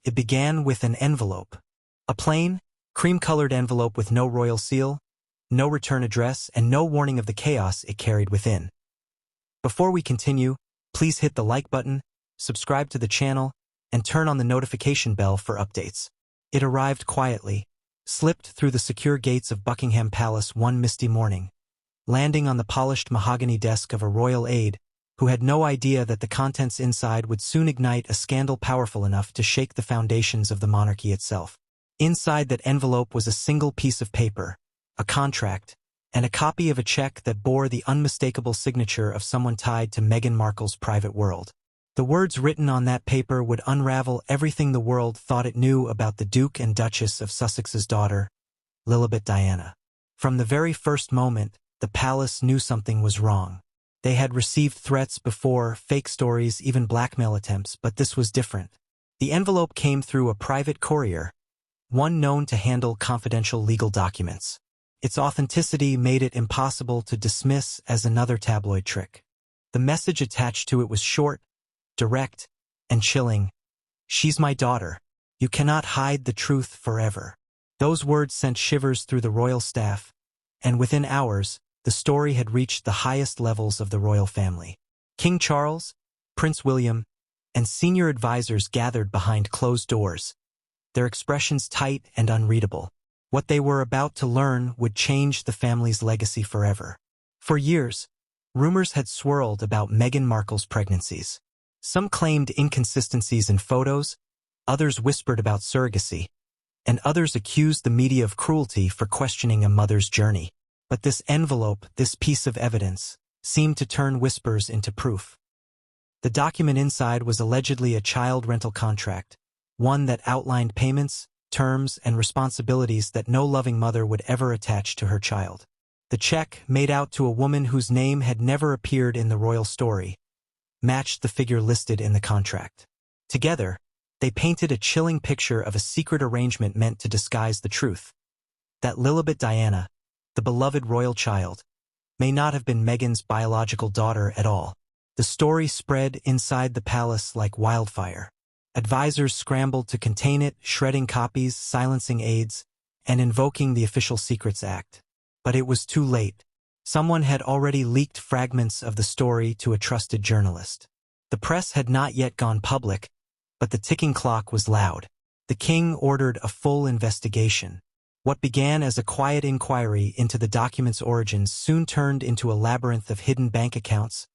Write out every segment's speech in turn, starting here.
It began with an envelope. A plain, cream-colored envelope with no royal seal, no return address, and no warning of the chaos it carried within. Before we continue, please hit the like button, subscribe to the channel, and turn on the notification bell for updates. It arrived quietly, slipped through the secure gates of Buckingham Palace one misty morning, landing on the polished mahogany desk of a royal aide who had no idea that the contents inside would soon ignite a scandal powerful enough to shake the foundations of the monarchy itself. Inside that envelope was a single piece of paper, a contract, and a copy of a check that bore the unmistakable signature of someone tied to Meghan Markle's private world. The words written on that paper would unravel everything the world thought it knew about the Duke and Duchess of Sussex's daughter, Lilibet Diana. From the very first moment, the palace knew something was wrong. They had received threats before, fake stories, even blackmail attempts, but this was different. The envelope came through a private courier, one known to handle confidential legal documents. Its authenticity made it impossible to dismiss as another tabloid trick. The message attached to it was short, direct, and chilling. "She's my daughter. You cannot hide the truth forever." Those words sent shivers through the royal staff, and within hours, the story had reached the highest levels of the royal family. King Charles, Prince William, and senior advisors gathered behind closed doors, their expressions tight and unreadable. What they were about to learn would change the family's legacy forever. For years, rumors had swirled about Meghan Markle's pregnancies. Some claimed inconsistencies in photos, others whispered about surrogacy, and others accused the media of cruelty for questioning a mother's journey. But this envelope, this piece of evidence, seemed to turn whispers into proof. The document inside was allegedly a child rental contract, one that outlined payments, terms, and responsibilities that no loving mother would ever attach to her child. The check, made out to a woman whose name had never appeared in the royal story, matched the figure listed in the contract. Together, they painted a chilling picture of a secret arrangement meant to disguise the truth. That Lilibet Diana, the beloved royal child, may not have been Meghan's biological daughter at all. The story spread inside the palace like wildfire. Advisors scrambled to contain it, shredding copies, silencing aides, and invoking the Official Secrets Act. But it was too late. Someone had already leaked fragments of the story to a trusted journalist. The press had not yet gone public, but the ticking clock was loud. The king ordered a full investigation. What began as a quiet inquiry into the document's origins soon turned into a labyrinth of hidden bank accounts,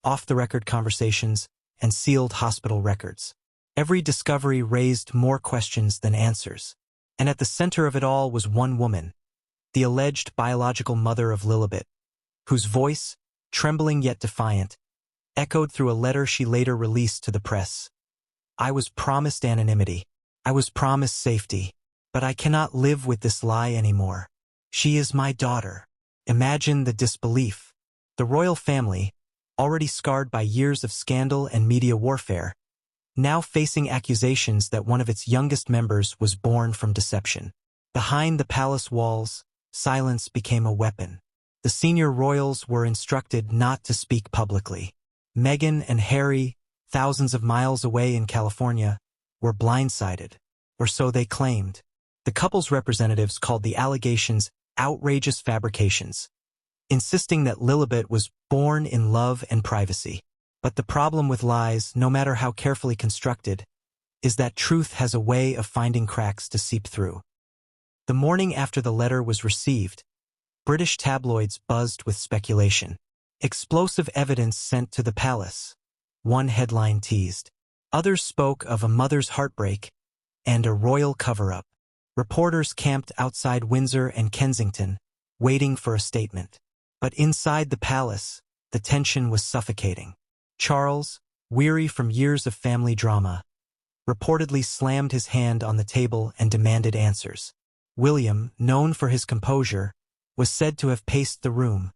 off-the-record conversations, and sealed hospital records. Every discovery raised more questions than answers. And at the center of it all was one woman, the alleged biological mother of Lilibet, whose voice, trembling yet defiant, echoed through a letter she later released to the press. "I was promised anonymity. I was promised safety. But I cannot live with this lie anymore. She is my daughter." Imagine the disbelief. The royal family, already scarred by years of scandal and media warfare, now facing accusations that one of its youngest members was born from deception. Behind the palace walls, silence became a weapon. The senior royals were instructed not to speak publicly. Meghan and Harry, thousands of miles away in California, were blindsided, or so they claimed. The couple's representatives called the allegations outrageous fabrications, insisting that Lilibet was born in love and privacy. But the problem with lies, no matter how carefully constructed, is that truth has a way of finding cracks to seep through. The morning after the letter was received, British tabloids buzzed with speculation. Explosive evidence sent to the palace, one headline teased. Others spoke of a mother's heartbreak and a royal cover-up. Reporters camped outside Windsor and Kensington, waiting for a statement. But inside the palace, the tension was suffocating. Charles, weary from years of family drama, reportedly slammed his hand on the table and demanded answers. William, known for his composure, was said to have paced the room,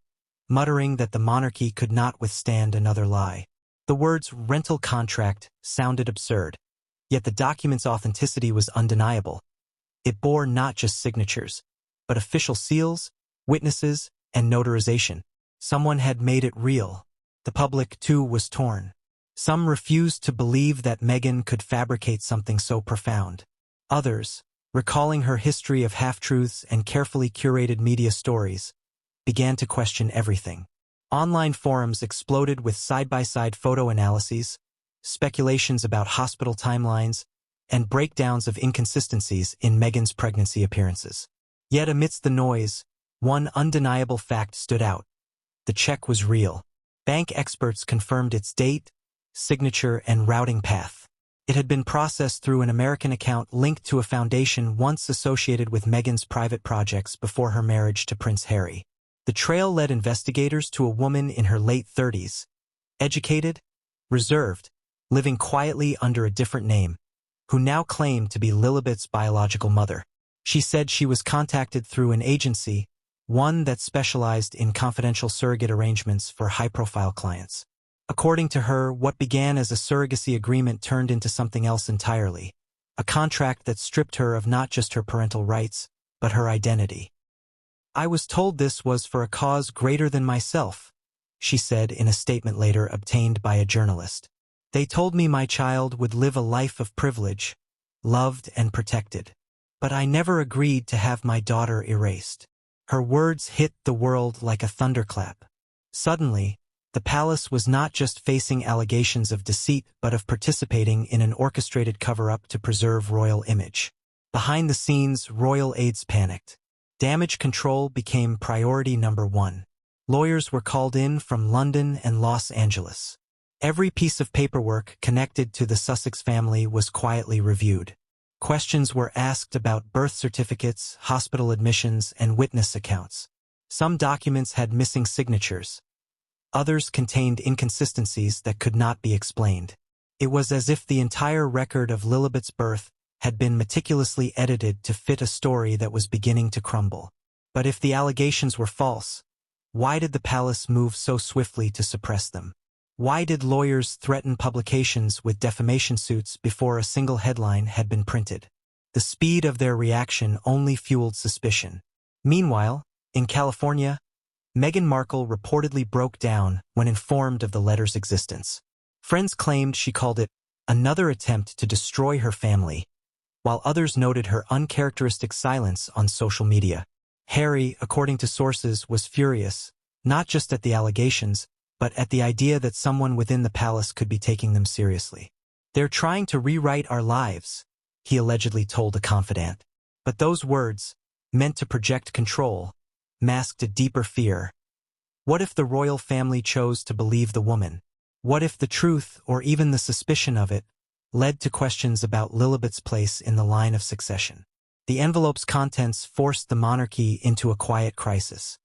muttering that the monarchy could not withstand another lie. The words rental contract sounded absurd, yet the document's authenticity was undeniable. It bore not just signatures, but official seals, witnesses, and notarization. Someone had made it real. The public, too, was torn. Some refused to believe that Meghan could fabricate something so profound. Others, recalling her history of half-truths and carefully curated media stories, began to question everything. Online forums exploded with side-by-side photo analyses, speculations about hospital timelines, and breakdowns of inconsistencies in Meghan's pregnancy appearances. Yet amidst the noise, one undeniable fact stood out. The check was real. Bank experts confirmed its date, signature, and routing path. It had been processed through an American account linked to a foundation once associated with Meghan's private projects before her marriage to Prince Harry. The trail led investigators to a woman in her late 30s, educated, reserved, living quietly under a different name, who now claimed to be Lilibet's biological mother. She said she was contacted through an agency, one that specialized in confidential surrogate arrangements for high-profile clients. According to her, what began as a surrogacy agreement turned into something else entirely, a contract that stripped her of not just her parental rights, but her identity. "I was told this was for a cause greater than myself," she said in a statement later obtained by a journalist. "They told me my child would live a life of privilege, loved and protected. But I never agreed to have my daughter erased." Her words hit the world like a thunderclap. Suddenly, the palace was not just facing allegations of deceit but of participating in an orchestrated cover-up to preserve royal image. Behind the scenes, royal aides panicked. Damage control became priority number one. Lawyers were called in from London and Los Angeles. Every piece of paperwork connected to the Sussex family was quietly reviewed. Questions were asked about birth certificates, hospital admissions, and witness accounts. Some documents had missing signatures. Others contained inconsistencies that could not be explained. It was as if the entire record of Lilibet's birth had been meticulously edited to fit a story that was beginning to crumble. But if the allegations were false, why did the palace move so swiftly to suppress them? Why did lawyers threaten publications with defamation suits before a single headline had been printed? The speed of their reaction only fueled suspicion. Meanwhile, in California, Meghan Markle reportedly broke down when informed of the letter's existence. Friends claimed she called it another attempt to destroy her family, while others noted her uncharacteristic silence on social media. Harry, according to sources, was furious, not just at the allegations, but at the idea that someone within the palace could be taking them seriously. "They're trying to rewrite our lives," he allegedly told a confidant. But those words, meant to project control, masked a deeper fear. What if the royal family chose to believe the woman? What if the truth, or even the suspicion of it, led to questions about Lilibet's place in the line of succession? The envelope's contents forced the monarchy into a quiet crisis.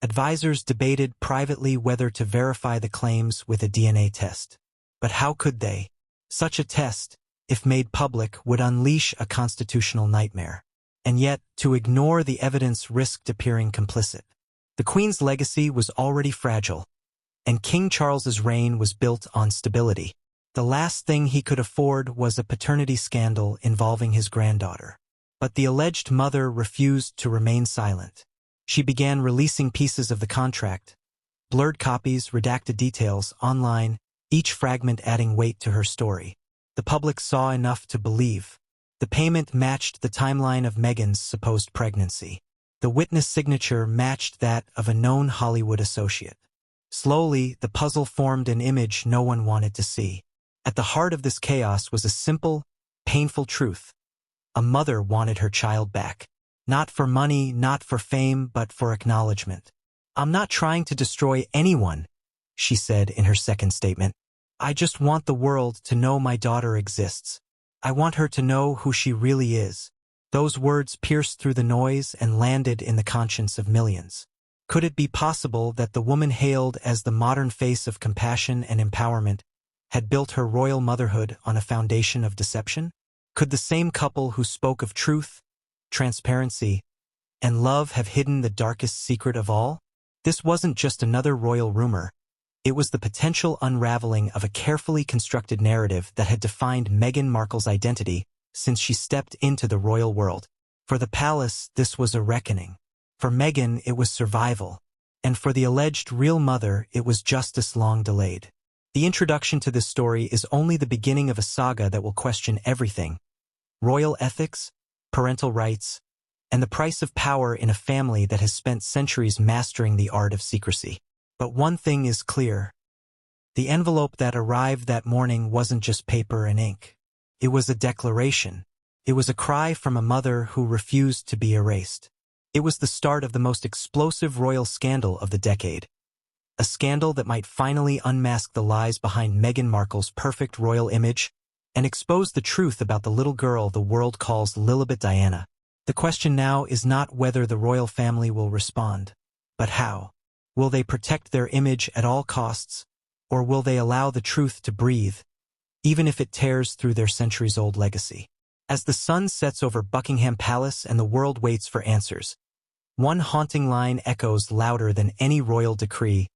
Advisors debated privately whether to verify the claims with a DNA test. But how could they? Such a test, if made public, would unleash a constitutional nightmare. And yet, to ignore the evidence risked appearing complicit. The Queen's legacy was already fragile, and King Charles's reign was built on stability. The last thing he could afford was a paternity scandal involving his granddaughter. But the alleged mother refused to remain silent. She began releasing pieces of the contract, blurred copies, redacted details, online, each fragment adding weight to her story. The public saw enough to believe. The payment matched the timeline of Meghan's supposed pregnancy. The witness signature matched that of a known Hollywood associate. Slowly, the puzzle formed an image no one wanted to see. At the heart of this chaos was a simple, painful truth. A mother wanted her child back. Not for money, not for fame, but for acknowledgement. "I'm not trying to destroy anyone," she said in her second statement. "I just want the world to know my daughter exists. I want her to know who she really is." Those words pierced through the noise and landed in the conscience of millions. Could it be possible that the woman hailed as the modern face of compassion and empowerment had built her royal motherhood on a foundation of deception? Could the same couple who spoke of truth, transparency, and love have hidden the darkest secret of all? This wasn't just another royal rumor. It was the potential unraveling of a carefully constructed narrative that had defined Meghan Markle's identity since she stepped into the royal world. For the palace, this was a reckoning. For Meghan, it was survival. And for the alleged real mother, it was justice long delayed. The introduction to this story is only the beginning of a saga that will question everything: royal ethics, parental rights, and the price of power in a family that has spent centuries mastering the art of secrecy. But one thing is clear. The envelope that arrived that morning wasn't just paper and ink. It was a declaration. It was a cry from a mother who refused to be erased. It was the start of the most explosive royal scandal of the decade. A scandal that might finally unmask the lies behind Meghan Markle's perfect royal image and expose the truth about the little girl the world calls Lilibet Diana. The question now is not whether the royal family will respond, but how. Will they protect their image at all costs, or will they allow the truth to breathe, even if it tears through their centuries-old legacy? As the sun sets over Buckingham Palace and the world waits for answers, one haunting line echoes louder than any royal decree: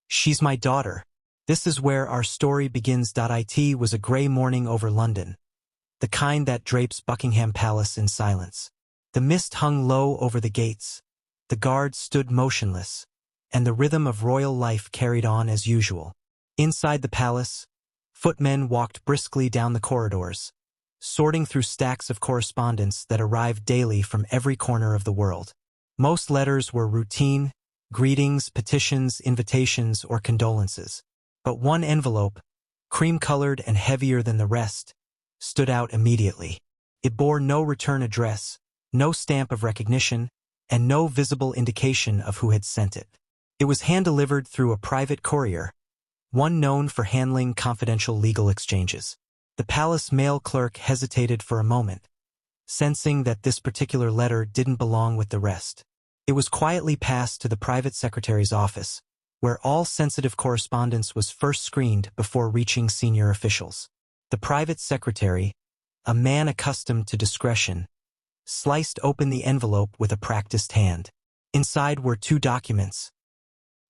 "She's my daughter." This is where our story begins. It was a grey morning over London, the kind that drapes Buckingham Palace in silence. The mist hung low over the gates, the guards stood motionless, and the rhythm of royal life carried on as usual. Inside the palace, footmen walked briskly down the corridors, sorting through stacks of correspondence that arrived daily from every corner of the world. Most letters were routine: greetings, petitions, invitations, or condolences. But one envelope, cream-colored and heavier than the rest, stood out immediately. It bore no return address, no stamp of recognition, and no visible indication of who had sent it. It was hand-delivered through a private courier, one known for handling confidential legal exchanges. The palace mail clerk hesitated for a moment, sensing that this particular letter didn't belong with the rest. It was quietly passed to the private secretary's office, where all sensitive correspondence was first screened before reaching senior officials. The private secretary, a man accustomed to discretion, sliced open the envelope with a practiced hand. Inside were two documents: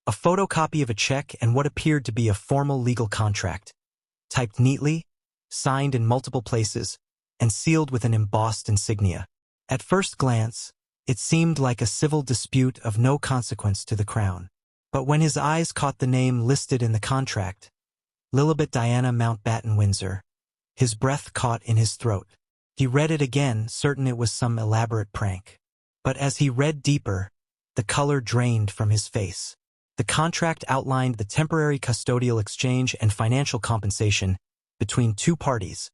a photocopy of a check and what appeared to be a formal legal contract, typed neatly, signed in multiple places, and sealed with an embossed insignia. At first glance, it seemed like a civil dispute of no consequence to the crown. But when his eyes caught the name listed in the contract, Lilibet Diana Mountbatten Windsor, his breath caught in his throat. He read it again, certain it was some elaborate prank. But as he read deeper, the color drained from his face. The contract outlined the temporary custodial exchange and financial compensation between two parties.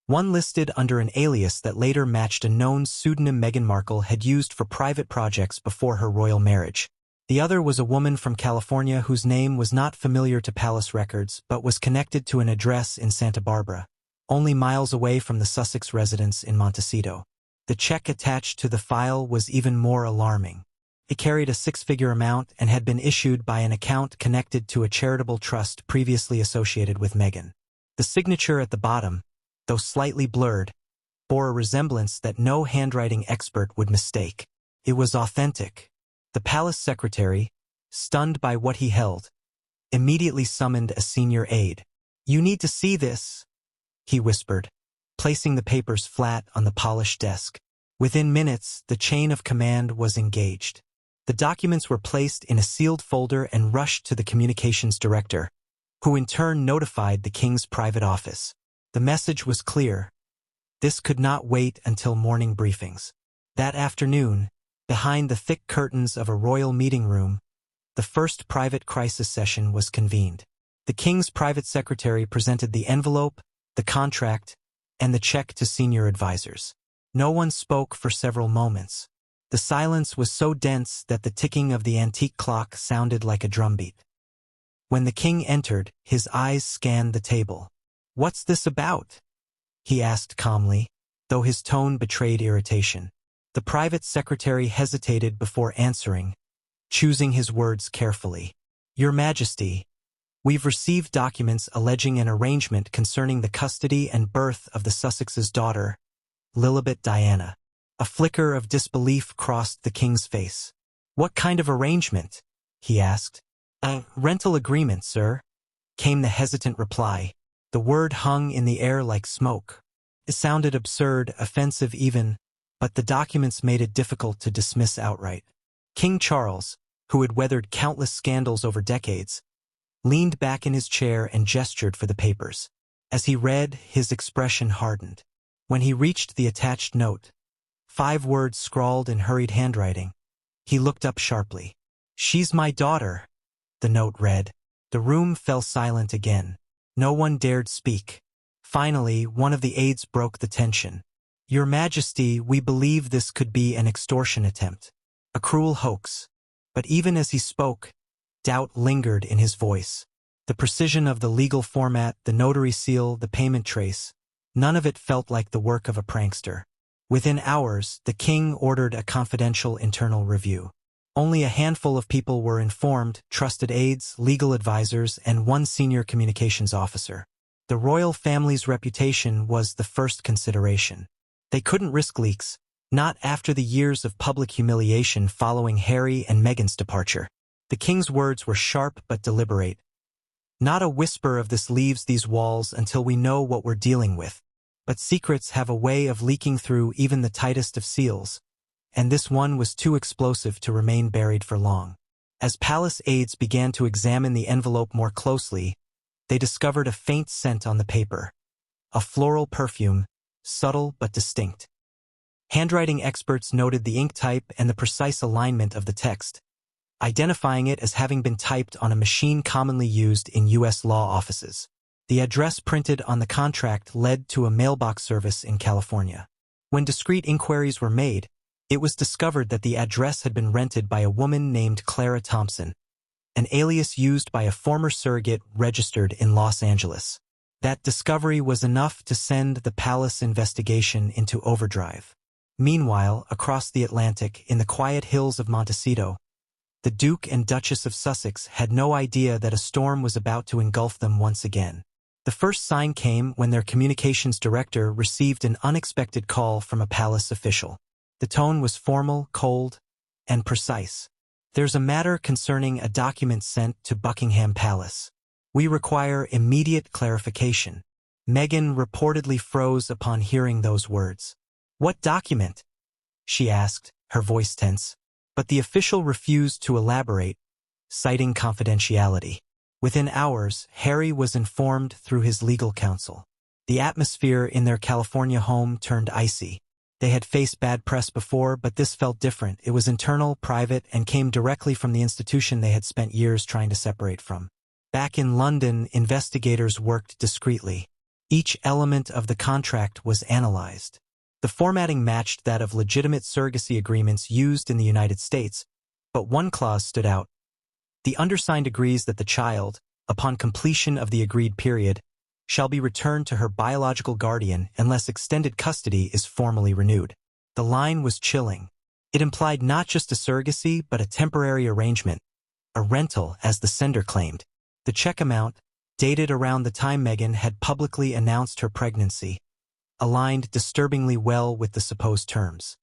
One listed under an alias that later matched a known pseudonym Meghan Markle had used for private projects before her royal marriage. The other was a woman from California whose name was not familiar to palace records but was connected to an address in Santa Barbara, only miles away from the Sussex residence in Montecito. The check attached to the file was even more alarming. It carried a six-figure amount and had been issued by an account connected to a charitable trust previously associated with Meghan. The signature at the bottom, though slightly blurred, bore a resemblance that no handwriting expert would mistake. It was authentic. The palace secretary, stunned by what he held, immediately summoned a senior aide. "You need to see this," he whispered, placing the papers flat on the polished desk. Within minutes, the chain of command was engaged. The documents were placed in a sealed folder and rushed to the communications director, who in turn notified the king's private office. The message was clear. This could not wait until morning briefings. That afternoon, behind the thick curtains of a royal meeting room, the first private crisis session was convened. The king's private secretary presented the envelope, the contract, and the check to senior advisors. No one spoke for several moments. The silence was so dense that the ticking of the antique clock sounded like a drumbeat. When the king entered, his eyes scanned the table. "What's this about?" he asked calmly, though his tone betrayed irritation. The private secretary hesitated before answering, choosing his words carefully. "Your Majesty, we've received documents alleging an arrangement concerning the custody and birth of the Sussex's daughter, Lilibet Diana." A flicker of disbelief crossed the king's face. "What kind of arrangement?" he asked. "A rental agreement, sir," came the hesitant reply. The word hung in the air like smoke. It sounded absurd, offensive even, but the documents made it difficult to dismiss outright. King Charles, who had weathered countless scandals over decades, leaned back in his chair and gestured for the papers. As he read, his expression hardened. When he reached the attached note, 5 words scrawled in hurried handwriting, he looked up sharply. "She's my daughter," the note read. The room fell silent again. No one dared speak. Finally, one of the aides broke the tension. "Your Majesty, we believe this could be an extortion attempt. A cruel hoax." But even as he spoke, doubt lingered in his voice. The precision of the legal format, the notary seal, the payment trace, none of it felt like the work of a prankster. Within hours, the king ordered a confidential internal review. Only a handful of people were informed: trusted aides, legal advisors, and one senior communications officer. The royal family's reputation was the first consideration. They couldn't risk leaks, not after the years of public humiliation following Harry and Meghan's departure. The king's words were sharp but deliberate. "Not a whisper of this leaves these walls until we know what we're dealing with. But secrets have a way of leaking through even the tightest of seals, and this one was too explosive to remain buried for long." As palace aides began to examine the envelope more closely, they discovered a faint scent on the paper. A floral perfume, subtle but distinct. Handwriting experts noted the ink type and the precise alignment of the text, identifying it as having been typed on a machine commonly used in U.S. law offices. The address printed on the contract led to a mailbox service in California. When discreet inquiries were made, it was discovered that the address had been rented by a woman named Clara Thompson, an alias used by a former surrogate registered in Los Angeles. That discovery was enough to send the palace investigation into overdrive. Meanwhile, across the Atlantic, in the quiet hills of Montecito, the Duke and Duchess of Sussex had no idea that a storm was about to engulf them once again. The first sign came when their communications director received an unexpected call from a palace official. The tone was formal, cold, and precise. "There's a matter concerning a document sent to Buckingham Palace. We require immediate clarification." Meghan reportedly froze upon hearing those words. "What document?" she asked, her voice tense. But the official refused to elaborate, citing confidentiality. Within hours, Harry was informed through his legal counsel. The atmosphere in their California home turned icy. They had faced bad press before, but this felt different. It was internal, private, and came directly from the institution they had spent years trying to separate from. Back in London, investigators worked discreetly. Each element of the contract was analyzed. The formatting matched that of legitimate surrogacy agreements used in the United States, but one clause stood out. The undersigned agrees that the child, upon completion of the agreed period, shall be returned to her biological guardian unless extended custody is formally renewed. The line was chilling. It implied not just a surrogacy but a temporary arrangement, a rental as the sender claimed. The check amount, dated around the time Meghan had publicly announced her pregnancy, aligned disturbingly well with the supposed terms.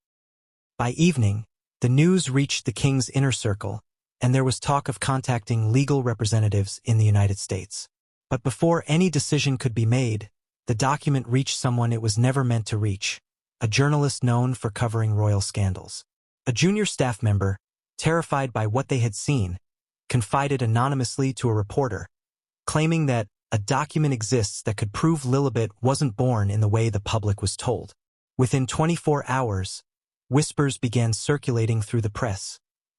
By evening, the news reached the king's inner circle, and there was talk of contacting legal representatives in the United States. But before any decision could be made, the document reached someone it was never meant to reach, a journalist known for covering royal scandals. A junior staff member, terrified by what they had seen, confided anonymously to a reporter, claiming that a document exists that could prove Lilibet wasn't born in the way the public was told. Within 24 hours, whispers began circulating through the press,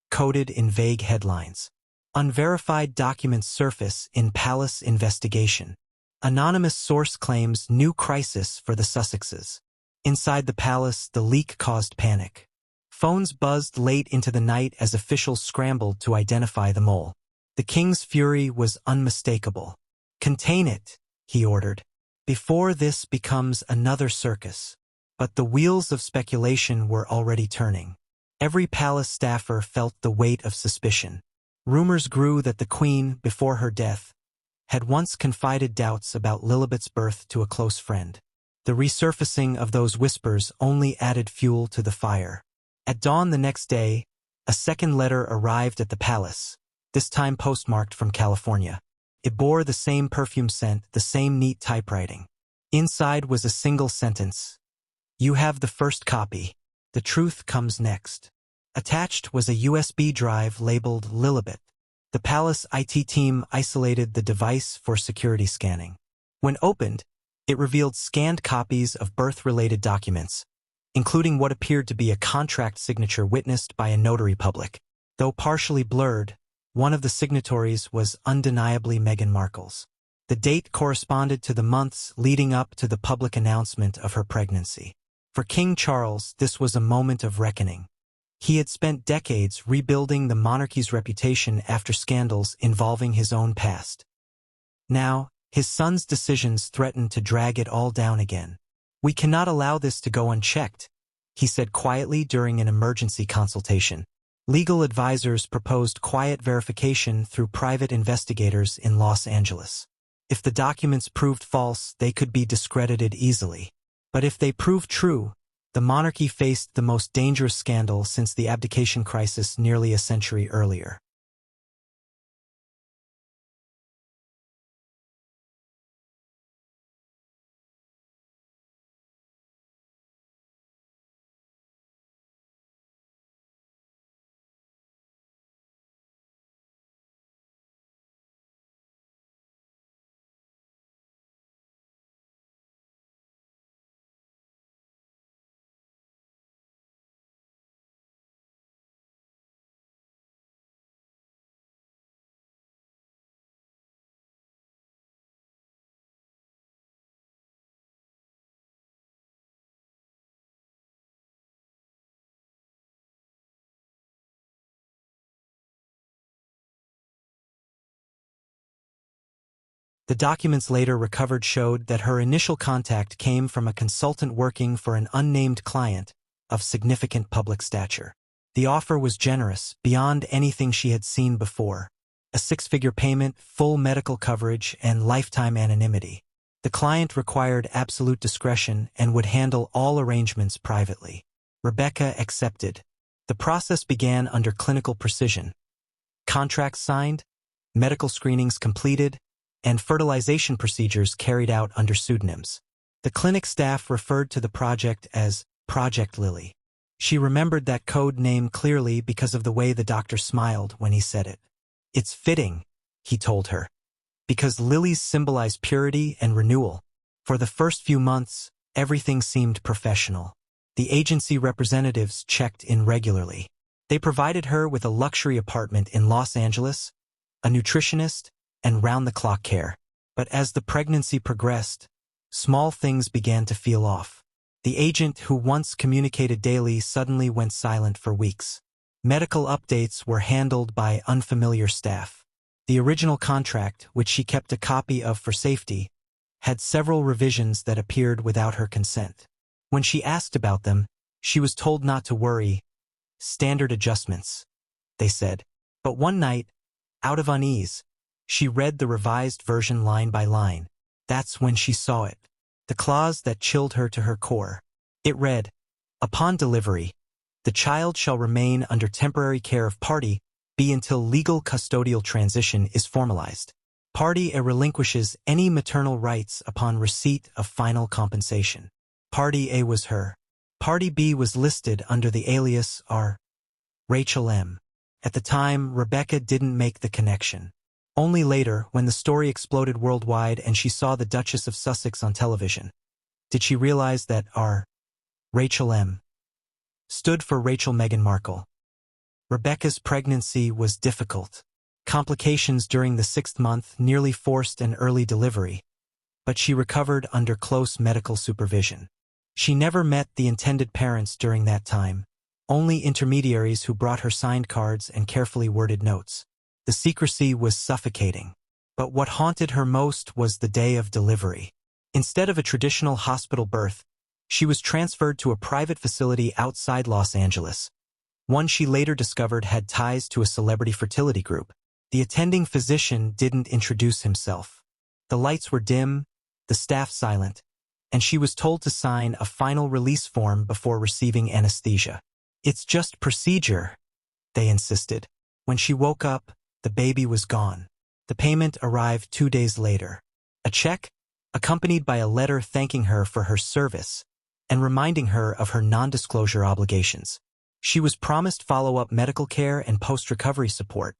coded in vague headlines. Unverified documents surface in palace investigation. Anonymous source claims new crisis for the Sussexes. Inside the palace, the leak caused panic. Phones buzzed late into the night as officials scrambled to identify the mole. The king's fury was unmistakable. "Contain it," he ordered, "before this becomes another circus." But the wheels of speculation were already turning. Every palace staffer felt the weight of suspicion. Rumors grew that the queen, before her death, had once confided doubts about Lilibet's birth to a close friend. The resurfacing of those whispers only added fuel to the fire. At dawn the next day, a second letter arrived at the palace, this time postmarked from California. It bore the same perfume scent, the same neat typewriting. Inside was a single sentence: "You have the first copy. The truth comes next." Attached was a USB drive labeled Lilibet. The palace IT team isolated the device for security scanning. When opened, it revealed scanned copies of birth-related documents, including what appeared to be a contract signature witnessed by a notary public. Though partially blurred, one of the signatories was undeniably Meghan Markle's. The date corresponded to the months leading up to the public announcement of her pregnancy. For King Charles, this was a moment of reckoning. He had spent decades rebuilding the monarchy's reputation after scandals involving his own past. Now, his son's decisions threatened to drag it all down again. "We cannot allow this to go unchecked," he said quietly during an emergency consultation. Legal advisors proposed quiet verification through private investigators in Los Angeles. If the documents proved false, they could be discredited easily. But if they proved true, the monarchy faced the most dangerous scandal since the abdication crisis nearly a century earlier. The documents later recovered showed that her initial contact came from a consultant working for an unnamed client of significant public stature. The offer was generous, beyond anything she had seen before. A six-figure payment, full medical coverage, and lifetime anonymity. The client required absolute discretion and would handle all arrangements privately. Rebecca accepted. The process began under clinical precision. Contracts signed, medical screenings completed, and fertilization procedures carried out under pseudonyms. The clinic staff referred to the project as Project Lily. She remembered that code name clearly because of the way the doctor smiled when he said it. "It's fitting," he told her, because lilies symbolize purity and renewal. For the first few months, everything seemed professional. The agency representatives checked in regularly. They provided her with a luxury apartment in Los Angeles, a nutritionist, and round-the-clock care. But as the pregnancy progressed, small things began to feel off. The agent who once communicated daily suddenly went silent for weeks. Medical updates were handled by unfamiliar staff. The original contract, which she kept a copy of for safety, had several revisions that appeared without her consent. When she asked about them, she was told not to worry. "Standard adjustments," they said. But one night, out of unease, she read the revised version line by line. That's when she saw it. The clause that chilled her to her core. It read, "Upon delivery, the child shall remain under temporary care of Party B until legal custodial transition is formalized. Party A relinquishes any maternal rights upon receipt of final compensation." Party A was her. Party B was listed under the alias R. Rachel M. At the time, Rebecca didn't make the connection. Only later, when the story exploded worldwide and she saw the Duchess of Sussex on television, did she realize that R. Rachel M. stood for Rachel Meghan Markle. Rebecca's pregnancy was difficult. Complications during the 6th month nearly forced an early delivery, but she recovered under close medical supervision. She never met the intended parents during that time, only intermediaries who brought her signed cards and carefully worded notes. The secrecy was suffocating. But what haunted her most was the day of delivery. Instead of a traditional hospital birth, she was transferred to a private facility outside Los Angeles, one she later discovered had ties to a celebrity fertility group. The attending physician didn't introduce himself. The lights were dim, the staff silent, and she was told to sign a final release form before receiving anesthesia. "It's just procedure," they insisted. When she woke up, the baby was gone. The payment arrived 2 days later. A check, accompanied by a letter thanking her for her service and reminding her of her non-disclosure obligations. She was promised follow-up medical care and post-recovery support,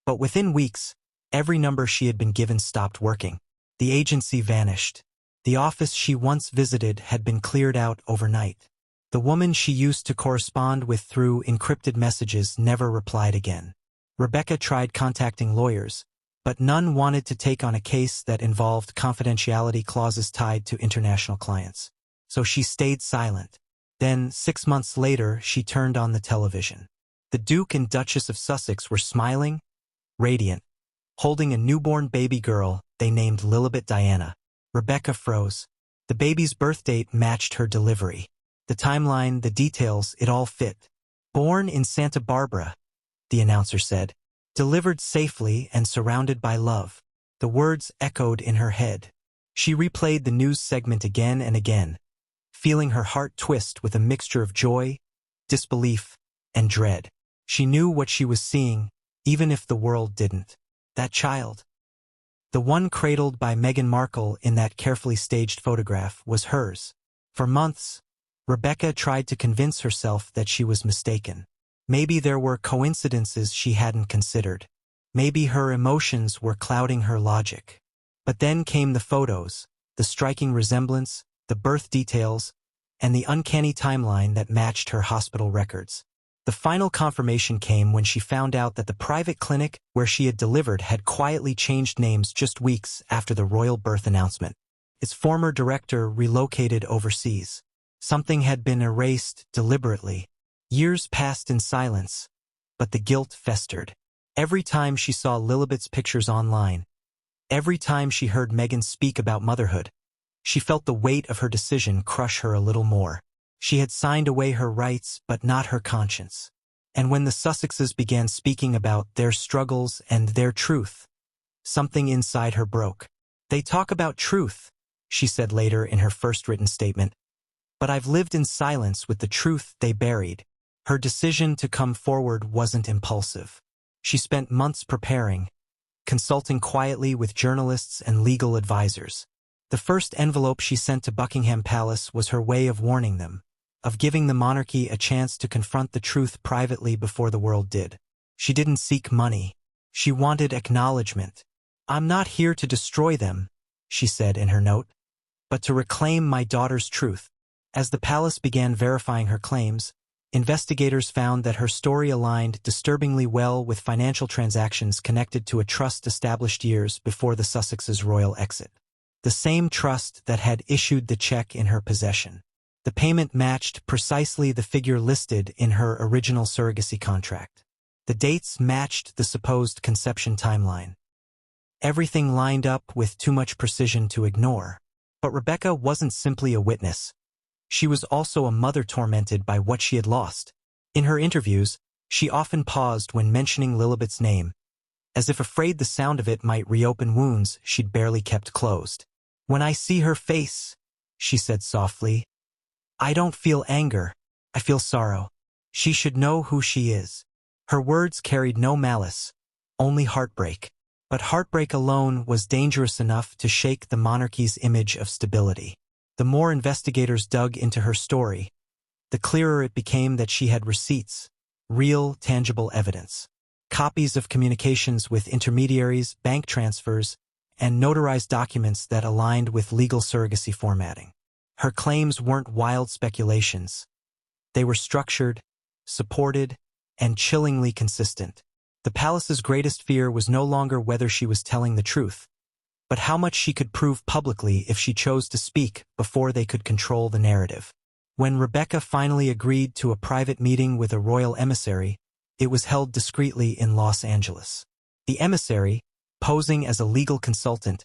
But within weeks, every number she had been given stopped working. The agency vanished. The office she once visited had been cleared out overnight. The woman she used to correspond with through encrypted messages never replied again. Rebecca tried contacting lawyers, but none wanted to take on a case that involved confidentiality clauses tied to international clients. So she stayed silent. Then, 6 months later, she turned on the television. The Duke and Duchess of Sussex were smiling, radiant, holding a newborn baby girl they named Lilibet Diana. Rebecca froze. The baby's birth date matched her delivery. The timeline, the details, it all fit. Born in Santa Barbara, the announcer said. Delivered safely and surrounded by love. The words echoed in her head. She replayed the news segment again and again, feeling her heart twist with a mixture of joy, disbelief, and dread. She knew what she was seeing, even if the world didn't. That child, the one cradled by Meghan Markle in that carefully staged photograph, was hers. For months, Rebecca tried to convince herself that she was mistaken. Maybe there were coincidences she hadn't considered. Maybe her emotions were clouding her logic. But then came the photos, the striking resemblance, the birth details, and the uncanny timeline that matched her hospital records. The final confirmation came when she found out that the private clinic where she had delivered had quietly changed names just weeks after the royal birth announcement. Its former director relocated overseas. Something had been erased deliberately. Years passed in silence, but the guilt festered. Every time she saw Lilibet's pictures online, every time she heard Meghan speak about motherhood, she felt the weight of her decision crush her a little more. She had signed away her rights, but not her conscience. And when the Sussexes began speaking about their struggles and their truth, something inside her broke. They talk about truth, she said later in her first written statement, but I've lived in silence with the truth they buried. Her decision to come forward wasn't impulsive. She spent months preparing, consulting quietly with journalists and legal advisors. The first envelope she sent to Buckingham Palace was her way of warning them, of giving the monarchy a chance to confront the truth privately before the world did. She didn't seek money. She wanted acknowledgement. I'm not here to destroy them, she said in her note, but to reclaim my daughter's truth. As the palace began verifying her claims, investigators found that her story aligned disturbingly well with financial transactions connected to a trust established years before the Sussexes' royal exit. The same trust that had issued the cheque in her possession. The payment matched precisely the figure listed in her original surrogacy contract. The dates matched the supposed conception timeline. Everything lined up with too much precision to ignore. But Rebecca wasn't simply a witness. She was also a mother tormented by what she had lost. In her interviews, she often paused when mentioning Lilibet's name, as if afraid the sound of it might reopen wounds she'd barely kept closed. When I see her face, she said softly, I don't feel anger, I feel sorrow. She should know who she is. Her words carried no malice, only heartbreak. But heartbreak alone was dangerous enough to shake the monarchy's image of stability. The more investigators dug into her story, the clearer it became that she had receipts, real, tangible evidence. Copies of communications with intermediaries, bank transfers, and notarized documents that aligned with legal surrogacy formatting. Her claims weren't wild speculations. They were structured, supported, and chillingly consistent. The palace's greatest fear was no longer whether she was telling the truth, but how much she could prove publicly if she chose to speak before they could control the narrative. When Rebecca finally agreed to a private meeting with a royal emissary, it was held discreetly in Los Angeles. The emissary, posing as a legal consultant,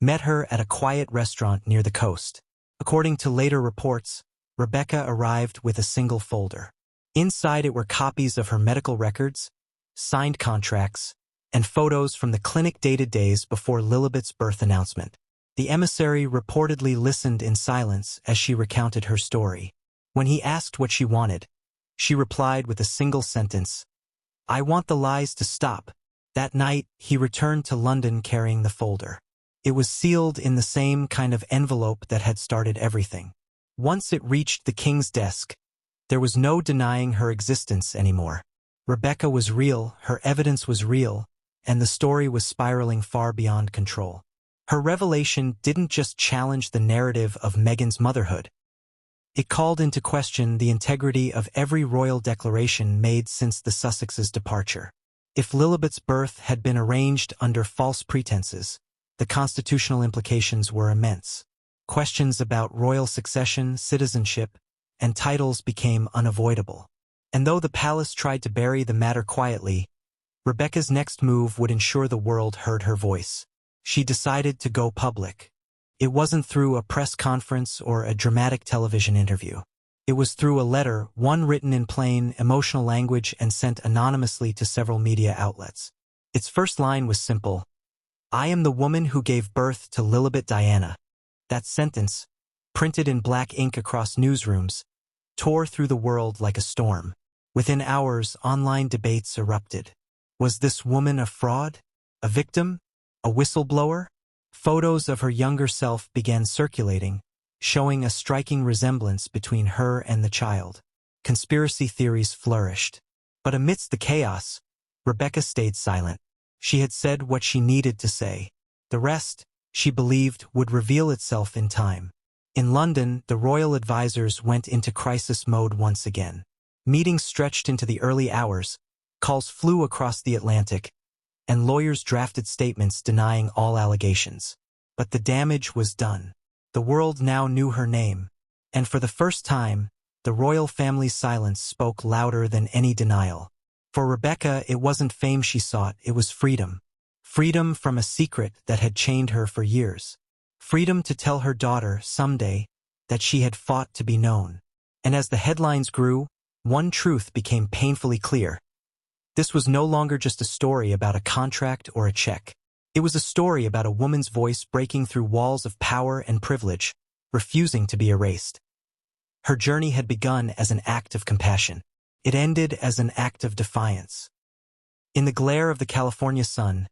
met her at a quiet restaurant near the coast. According to later reports, Rebecca arrived with a single folder. Inside it were copies of her medical records, signed contracts, and photos from the clinic dated days before Lilibet's birth announcement. The emissary reportedly listened in silence as she recounted her story. When he asked what she wanted, she replied with a single sentence, I want the lies to stop. That night, he returned to London carrying the folder. It was sealed in the same kind of envelope that had started everything. Once it reached the king's desk, there was no denying her existence anymore. Rebecca was real, her evidence was real, and the story was spiraling far beyond control. Her revelation didn't just challenge the narrative of Meghan's motherhood. It called into question the integrity of every royal declaration made since the Sussexes' departure. If Lilibet's birth had been arranged under false pretenses, the constitutional implications were immense. Questions about royal succession, citizenship, and titles became unavoidable. And though the palace tried to bury the matter quietly, Rebecca's next move would ensure the world heard her voice. She decided to go public. It wasn't through a press conference or a dramatic television interview. It was through a letter, one written in plain, emotional language and sent anonymously to several media outlets. Its first line was simple: "I am the woman who gave birth to Lilibet Diana." That sentence, printed in black ink across newsrooms, tore through the world like a storm. Within hours, online debates erupted. Was this woman a fraud? A victim? A whistleblower? Photos of her younger self began circulating, showing a striking resemblance between her and the child. Conspiracy theories flourished. But amidst the chaos, Rebecca stayed silent. She had said what she needed to say. The rest, she believed, would reveal itself in time. In London, the royal advisors went into crisis mode once again. Meetings stretched into the early hours, calls flew across the Atlantic, and lawyers drafted statements denying all allegations. But the damage was done. The world now knew her name, and for the first time, the royal family's silence spoke louder than any denial. For Rebecca, it wasn't fame she sought, it was freedom. Freedom from a secret that had chained her for years. Freedom to tell her daughter, someday, that she had fought to be known. And as the headlines grew, one truth became painfully clear. This was no longer just a story about a contract or a check. It was a story about a woman's voice breaking through walls of power and privilege, refusing to be erased. Her journey had begun as an act of compassion. It ended as an act of defiance. In the glare of the California sun,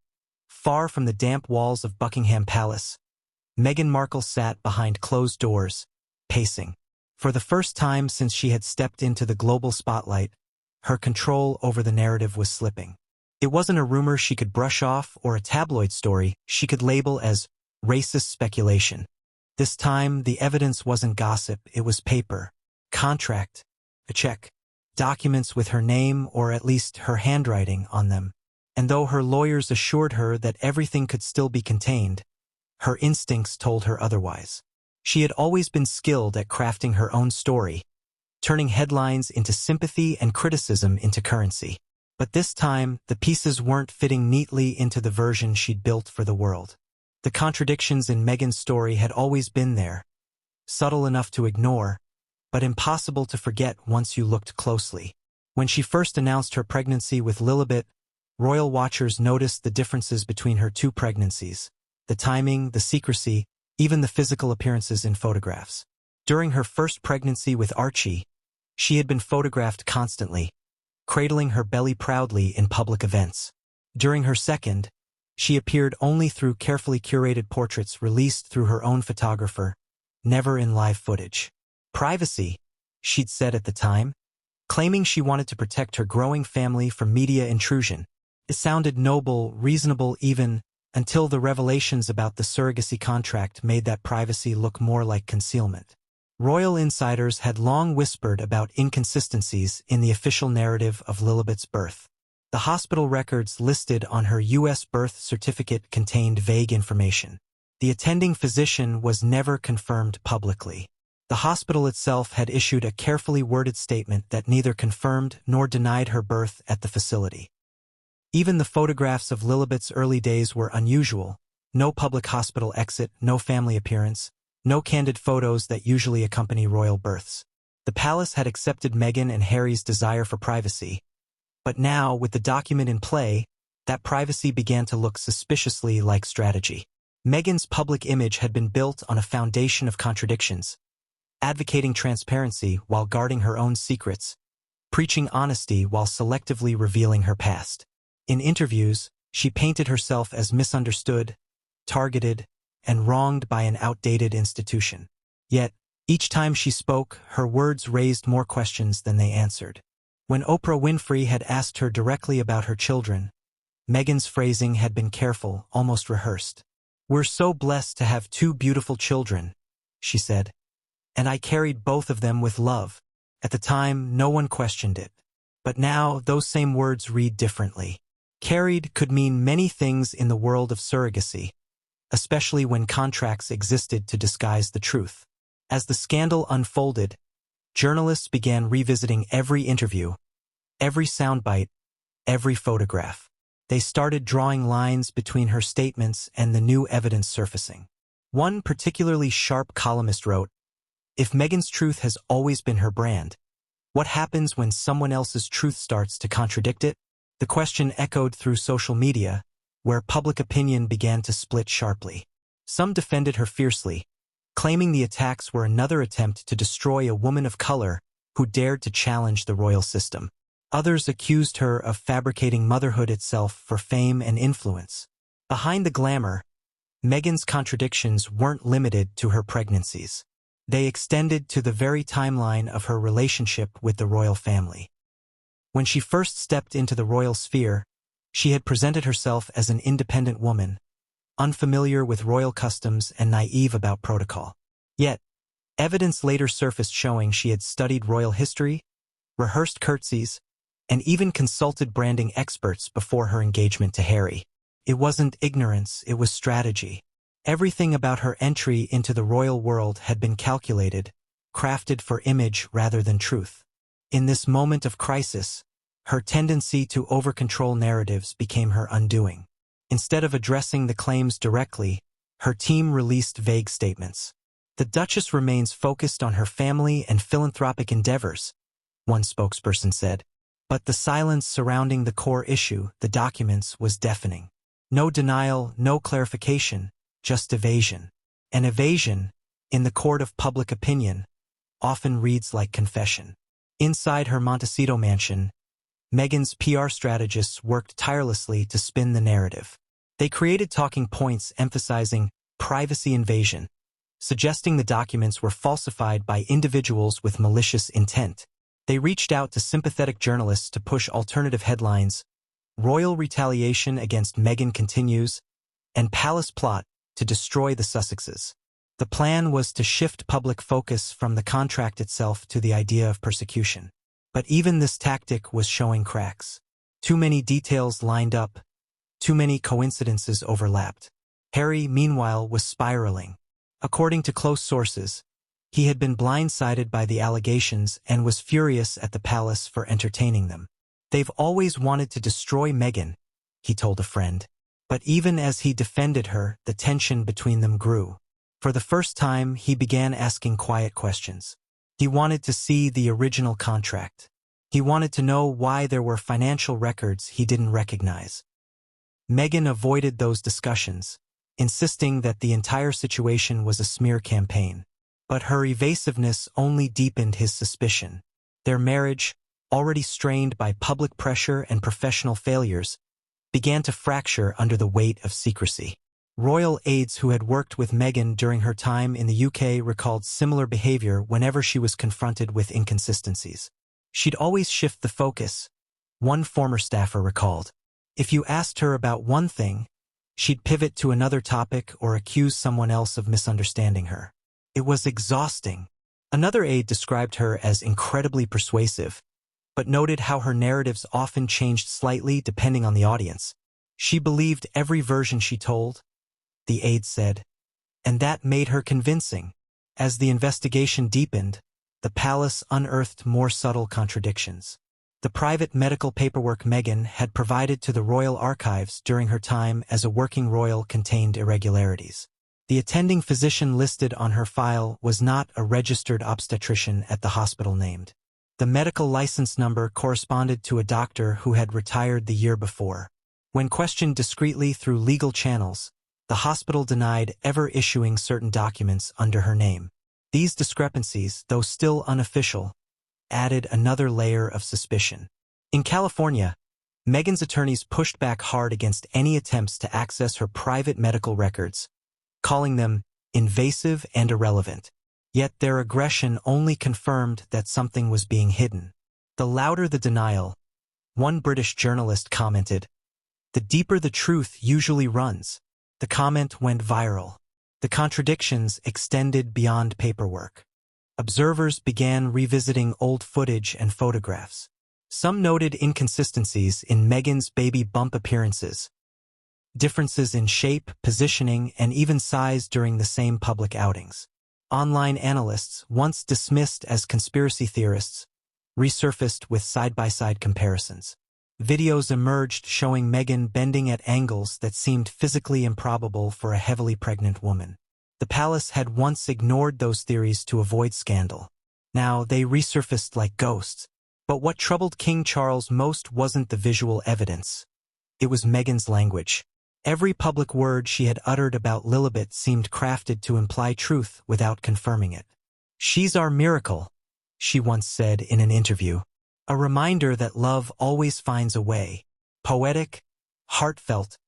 far from the damp walls of Buckingham Palace, Meghan Markle sat behind closed doors, pacing. For the first time since she had stepped into the global spotlight, her control over the narrative was slipping. It wasn't a rumor she could brush off or a tabloid story she could label as racist speculation. This time, the evidence wasn't gossip, it was paper, contract, a check, documents with her name or at least her handwriting on them. And though her lawyers assured her that everything could still be contained, her instincts told her otherwise. She had always been skilled at crafting her own story, turning headlines into sympathy and criticism into currency. But this time, the pieces weren't fitting neatly into the version she'd built for the world. The contradictions in Meghan's story had always been there, subtle enough to ignore, but impossible to forget once you looked closely. When she first announced her pregnancy with Lilibet, royal watchers noticed the differences between her two pregnancies: the timing, the secrecy, even the physical appearances in photographs. During her first pregnancy with Archie, she had been photographed constantly, cradling her belly proudly in public events. During her second, she appeared only through carefully curated portraits released through her own photographer, never in live footage. Privacy, she'd said at the time, claiming she wanted to protect her growing family from media intrusion. It sounded noble, reasonable even, until the revelations about the surrogacy contract made that privacy look more like concealment. Royal insiders had long whispered about inconsistencies in the official narrative of Lilibet's birth. The hospital records listed on her U.S. birth certificate contained vague information. The attending physician was never confirmed publicly. The hospital itself had issued a carefully worded statement that neither confirmed nor denied her birth at the facility. Even the photographs of Lilibet's early days were unusual: no public hospital exit, no family appearance, no candid photos that usually accompany royal births. The palace had accepted Meghan and Harry's desire for privacy, but now, with the document in play, that privacy began to look suspiciously like strategy. Meghan's public image had been built on a foundation of contradictions, advocating transparency while guarding her own secrets, preaching honesty while selectively revealing her past. In interviews, she painted herself as misunderstood, targeted, and wronged by an outdated institution. Yet, each time she spoke, her words raised more questions than they answered. When Oprah Winfrey had asked her directly about her children, Meghan's phrasing had been careful, almost rehearsed. "We're so blessed to have two beautiful children," she said. "And I carried both of them with love." At the time, no one questioned it. But now, those same words read differently. Carried could mean many things in the world of surrogacy, especially when contracts existed to disguise the truth. As the scandal unfolded, journalists began revisiting every interview, every soundbite, every photograph. They started drawing lines between her statements and the new evidence surfacing. One particularly sharp columnist wrote, "If Meghan's truth has always been her brand, what happens when someone else's truth starts to contradict it?" The question echoed through social media, where public opinion began to split sharply. Some defended her fiercely, claiming the attacks were another attempt to destroy a woman of color who dared to challenge the royal system. Others accused her of fabricating motherhood itself for fame and influence. Behind the glamour, Meghan's contradictions weren't limited to her pregnancies. They extended to the very timeline of her relationship with the royal family. When she first stepped into the royal sphere, she had presented herself as an independent woman, unfamiliar with royal customs and naive about protocol. Yet, evidence later surfaced showing she had studied royal history, rehearsed curtsies, and even consulted branding experts before her engagement to Harry. It wasn't ignorance, it was strategy. Everything about her entry into the royal world had been calculated, crafted for image rather than truth. In this moment of crisis, her tendency to over-control narratives became her undoing. Instead of addressing the claims directly, her team released vague statements. "The Duchess remains focused on her family and philanthropic endeavors," one spokesperson said. But the silence surrounding the core issue, the documents, was deafening. No denial, no clarification, just evasion. And evasion, in the court of public opinion, often reads like confession. Inside her Montecito mansion, Meghan's PR strategists worked tirelessly to spin the narrative. They created talking points emphasizing privacy invasion, suggesting the documents were falsified by individuals with malicious intent. They reached out to sympathetic journalists to push alternative headlines: "Royal retaliation against Meghan continues," and "Palace plot to destroy the Sussexes." The plan was to shift public focus from the contract itself to the idea of persecution. But even this tactic was showing cracks. Too many details lined up, too many coincidences overlapped. Harry, meanwhile, was spiraling. According to close sources, he had been blindsided by the allegations and was furious at the palace for entertaining them. "They've always wanted to destroy Meghan," he told a friend. But even as he defended her, the tension between them grew. For the first time, he began asking quiet questions. He wanted to see the original contract. He wanted to know why there were financial records he didn't recognize. Meghan avoided those discussions, insisting that the entire situation was a smear campaign. But her evasiveness only deepened his suspicion. Their marriage, already strained by public pressure and professional failures, began to fracture under the weight of secrecy. Royal aides who had worked with Meghan during her time in the UK recalled similar behavior whenever she was confronted with inconsistencies. "She'd always shift the focus," one former staffer recalled. "If you asked her about one thing, she'd pivot to another topic or accuse someone else of misunderstanding her. It was exhausting." Another aide described her as incredibly persuasive, but noted how her narratives often changed slightly depending on the audience. "She believed every version she told," the aide said, "and that made her convincing." As the investigation deepened, the palace unearthed more subtle contradictions. The private medical paperwork Meghan had provided to the royal archives during her time as a working royal contained irregularities. The attending physician listed on her file was not a registered obstetrician at the hospital named. The medical license number corresponded to a doctor who had retired the year before. When questioned discreetly through legal channels, the hospital denied ever issuing certain documents under her name. These discrepancies, though still unofficial, added another layer of suspicion. In California, Meghan's attorneys pushed back hard against any attempts to access her private medical records, calling them invasive and irrelevant. Yet their aggression only confirmed that something was being hidden. The louder the denial, one British journalist commented, The deeper the truth usually runs. The comment went viral. The contradictions extended beyond paperwork. Observers began revisiting old footage and photographs. Some noted inconsistencies in Meghan's baby bump appearances, differences in shape, positioning, and even size during the same public outings. Online analysts, once dismissed as conspiracy theorists, resurfaced with side-by-side comparisons. Videos emerged showing Meghan bending at angles that seemed physically improbable for a heavily pregnant woman. The palace had once ignored those theories to avoid scandal. Now they resurfaced like ghosts. But what troubled King Charles most wasn't the visual evidence. It was Meghan's language. Every public word she had uttered about Lilibet seemed crafted to imply truth without confirming it. "She's our miracle," she once said in an interview. A reminder that love always finds a way. Poetic, heartfelt,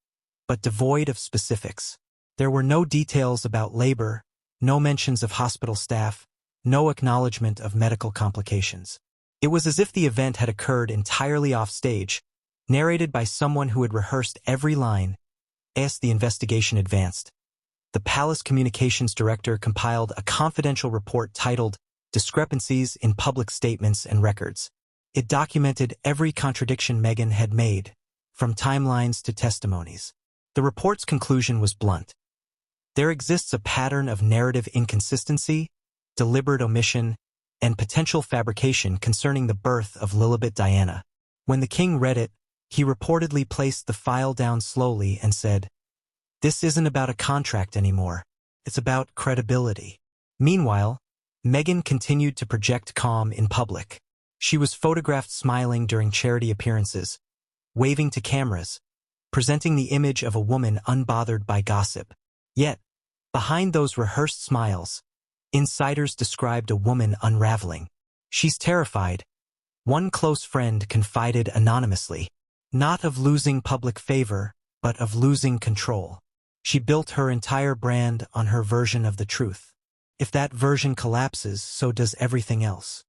but devoid of specifics. There were no details about labor, no mentions of hospital staff, no acknowledgement of medical complications. It was as if the event had occurred entirely off-stage, narrated by someone who had rehearsed every line. As the investigation advanced, the palace communications director compiled a confidential report titled Discrepancies in Public Statements and Records. It documented every contradiction Meghan had made, from timelines to testimonies. The report's conclusion was blunt. There exists a pattern of narrative inconsistency, deliberate omission, and potential fabrication concerning the birth of Lilibet Diana. When the king read it, he reportedly placed the file down slowly and said, "This isn't about a contract anymore. It's about credibility." Meanwhile, Meghan continued to project calm in public. She was photographed smiling during charity appearances, waving to cameras, presenting the image of a woman unbothered by gossip. Yet, behind those rehearsed smiles, insiders described a woman unraveling. "She's terrified," one close friend confided anonymously. "Not of losing public favor, but of losing control. She built her entire brand on her version of the truth. If that version collapses, so does everything else."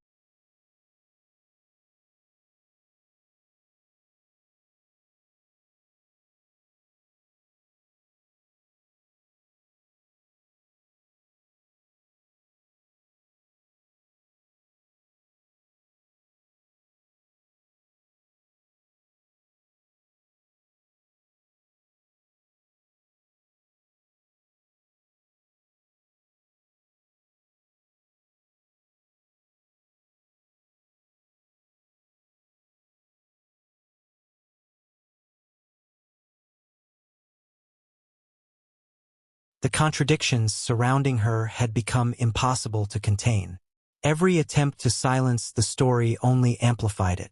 The contradictions surrounding her had become impossible to contain. Every attempt to silence the story only amplified it.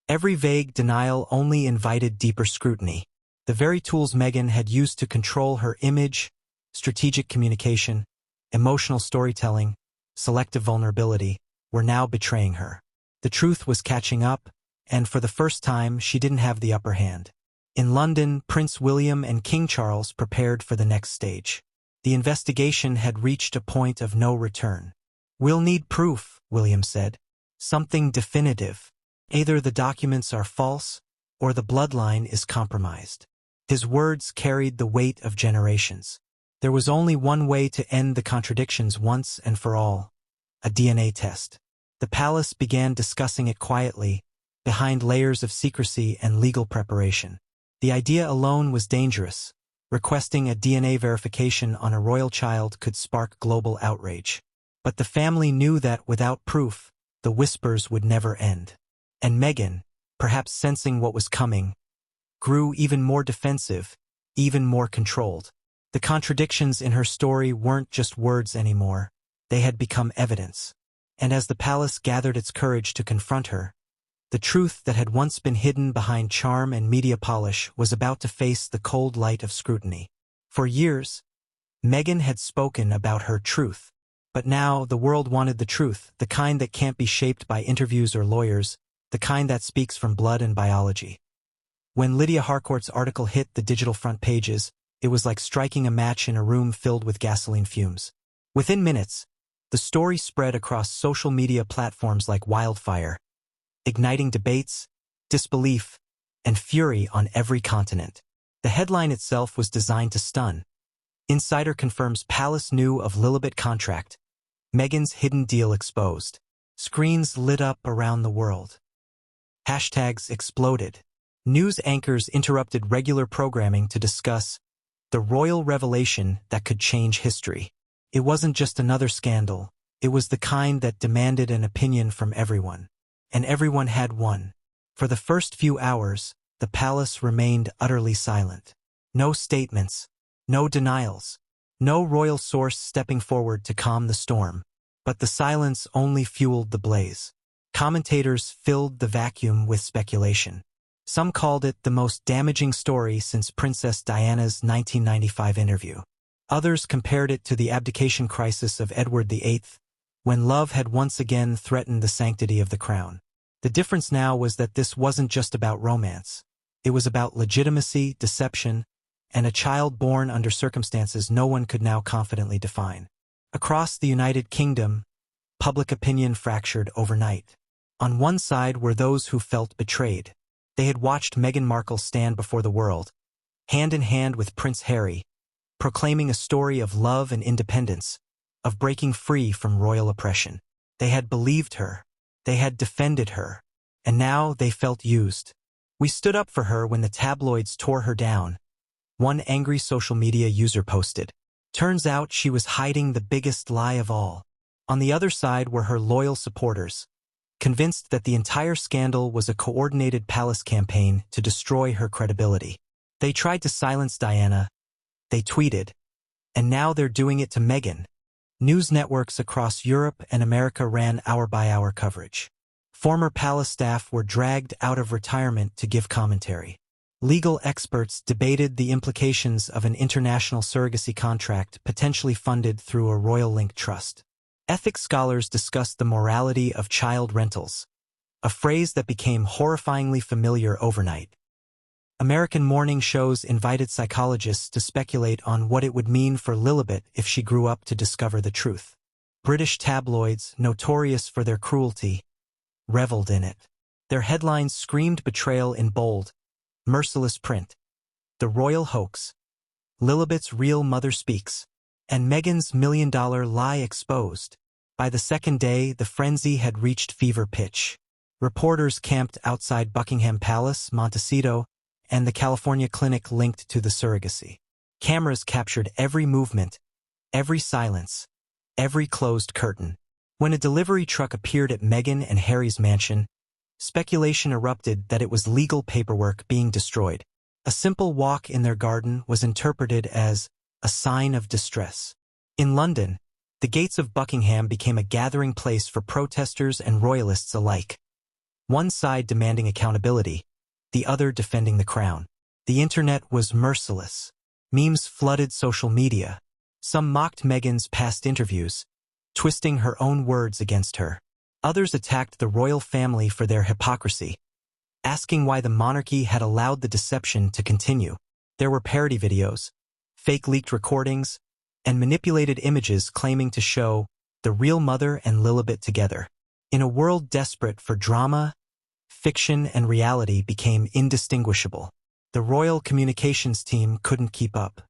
Every vague denial only invited deeper scrutiny. The very tools Meghan had used to control her image, strategic communication, emotional storytelling, selective vulnerability, were now betraying her. The truth was catching up, and for the first time she didn't have the upper hand. In London, Prince William and King Charles prepared for the next stage. The investigation had reached a point of no return. "We'll need proof," William said. "Something definitive. Either the documents are false, or the bloodline is compromised." His words carried the weight of generations. There was only one way to end the contradictions once and for all: a DNA test. The palace began discussing it quietly, behind layers of secrecy and legal preparation. The idea alone was dangerous. Requesting a DNA verification on a royal child could spark global outrage. But the family knew that without proof, the whispers would never end. And Meghan, perhaps sensing what was coming, grew even more defensive, even more controlled. The contradictions in her story weren't just words anymore. They had become evidence. And as the palace gathered its courage to confront her, the truth that had once been hidden behind charm and media polish was about to face the cold light of scrutiny. For years, Meghan had spoken about her truth. But now the world wanted the truth, the kind that can't be shaped by interviews or lawyers, the kind that speaks from blood and biology. When Lydia Harcourt's article hit the digital front pages, it was like striking a match in a room filled with gasoline fumes. Within minutes, the story spread across social media platforms like wildfire, igniting debates, disbelief, and fury on every continent. The headline itself was designed to stun. Insider confirms palace knew of Lilibet contract. Meghan's hidden deal exposed. Screens lit up around the world. Hashtags exploded. News anchors interrupted regular programming to discuss the royal revelation that could change history. It wasn't just another scandal. It was the kind that demanded an opinion from everyone. And everyone had one. For the first few hours, the palace remained utterly silent. No statements, no denials, no royal source stepping forward to calm the storm. But the silence only fueled the blaze. Commentators filled the vacuum with speculation. Some called it the most damaging story since Princess Diana's 1995 interview. Others compared it to the abdication crisis of Edward VIII, when love had once again threatened the sanctity of the crown. The difference now was that this wasn't just about romance. It was about legitimacy, deception, and a child born under circumstances no one could now confidently define. Across the United Kingdom, public opinion fractured overnight. On one side were those who felt betrayed. They had watched Meghan Markle stand before the world, hand in hand with Prince Harry, proclaiming a story of love and independence, of breaking free from royal oppression. They had believed her. They had defended her. And now they felt used. We stood up for her when the tabloids tore her down. One angry social media user posted. Turns out she was hiding the biggest lie of all. On the other side were her loyal supporters, convinced that the entire scandal was a coordinated palace campaign to destroy her credibility. They tried to silence Diana, they tweeted, and now they're doing it to Meghan. News networks across Europe and America ran hour-by-hour coverage. Former palace staff were dragged out of retirement to give commentary. Legal experts debated the implications of an international surrogacy contract potentially funded through a royal-linked trust. Ethics scholars discussed the morality of child rentals, a phrase that became horrifyingly familiar overnight. American morning shows invited psychologists to speculate on what it would mean for Lilibet if she grew up to discover the truth. British tabloids, notorious for their cruelty, reveled in it. Their headlines screamed betrayal in bold, merciless print. The royal hoax, Lilibet's real mother speaks, and Meghan's million-dollar lie exposed. By the second day, the frenzy had reached fever pitch. Reporters camped outside Buckingham Palace, Montecito, and the California clinic linked to the surrogacy. Cameras captured every movement, every silence, every closed curtain. When a delivery truck appeared at Meghan and Harry's mansion, speculation erupted that it was legal paperwork being destroyed. A simple walk in their garden was interpreted as a sign of distress. In London, the gates of Buckingham became a gathering place for protesters and royalists alike. One side demanding accountability, the other defending the crown. The internet was merciless. Memes flooded social media. Some mocked Meghan's past interviews, twisting her own words against her. Others attacked the royal family for their hypocrisy, asking why the monarchy had allowed the deception to continue. There were parody videos, fake leaked recordings, and manipulated images claiming to show the real mother and Lilibet together. In a world desperate for drama, fiction and reality became indistinguishable. The royal communications team couldn't keep up.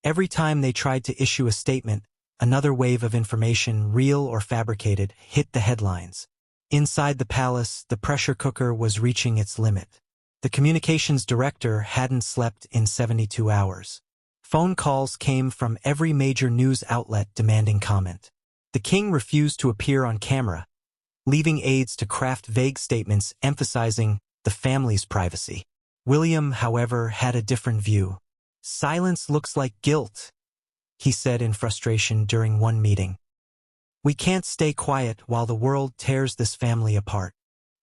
Every time they tried to issue a statement, another wave of information, real or fabricated, hit the headlines. Inside the palace, the pressure cooker was reaching its limit. The communications director hadn't slept in 72 hours. Phone calls came from every major news outlet demanding comment. The king refused to appear on camera, leaving aides to craft vague statements emphasizing the family's privacy. William, however, had a different view. "Silence looks like guilt," he said in frustration during one meeting. "We can't stay quiet while the world tears this family apart."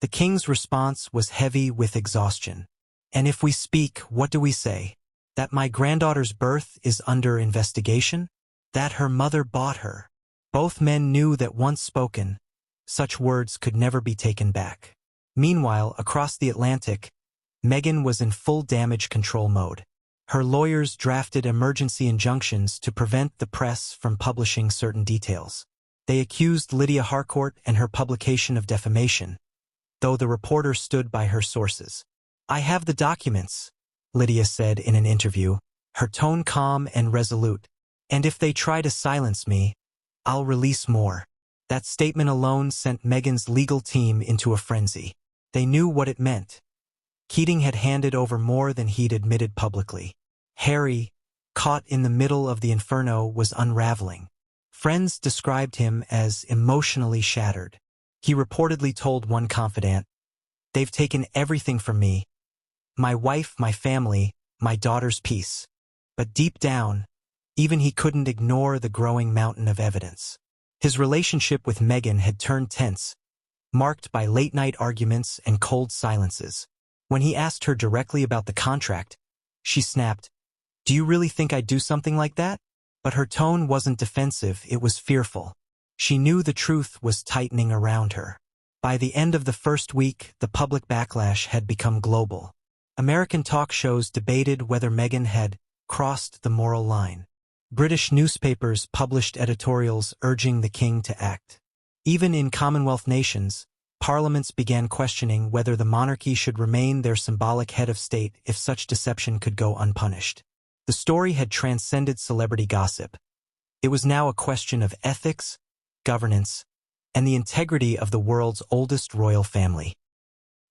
The king's response was heavy with exhaustion. "And if we speak, what do we say? That my granddaughter's birth is under investigation? That her mother bought her?" Both men knew that once spoken, such words could never be taken back. Meanwhile, across the Atlantic, Meghan was in full damage control mode. Her lawyers drafted emergency injunctions to prevent the press from publishing certain details. They accused Lydia Harcourt and her publication of defamation, though the reporter stood by her sources. "I have the documents," Lydia said in an interview, her tone calm and resolute. "And if they try to silence me, I'll release more." That statement alone sent Meghan's legal team into a frenzy. They knew what it meant. Keating had handed over more than he'd admitted publicly. Harry, caught in the middle of the inferno, was unraveling. Friends described him as emotionally shattered. He reportedly told one confidant, "They've taken everything from me. My wife, my family, my daughter's peace." But deep down, even he couldn't ignore the growing mountain of evidence. His relationship with Meghan had turned tense, marked by late-night arguments and cold silences. When he asked her directly about the contract, she snapped, "Do you really think I'd do something like that?" But her tone wasn't defensive, it was fearful. She knew the truth was tightening around her. By the end of the first week, the public backlash had become global. American talk shows debated whether Meghan had crossed the moral line. British newspapers published editorials urging the king to act. Even in Commonwealth nations, parliaments began questioning whether the monarchy should remain their symbolic head of state if such deception could go unpunished. The story had transcended celebrity gossip. It was now a question of ethics, governance, and the integrity of the world's oldest royal family.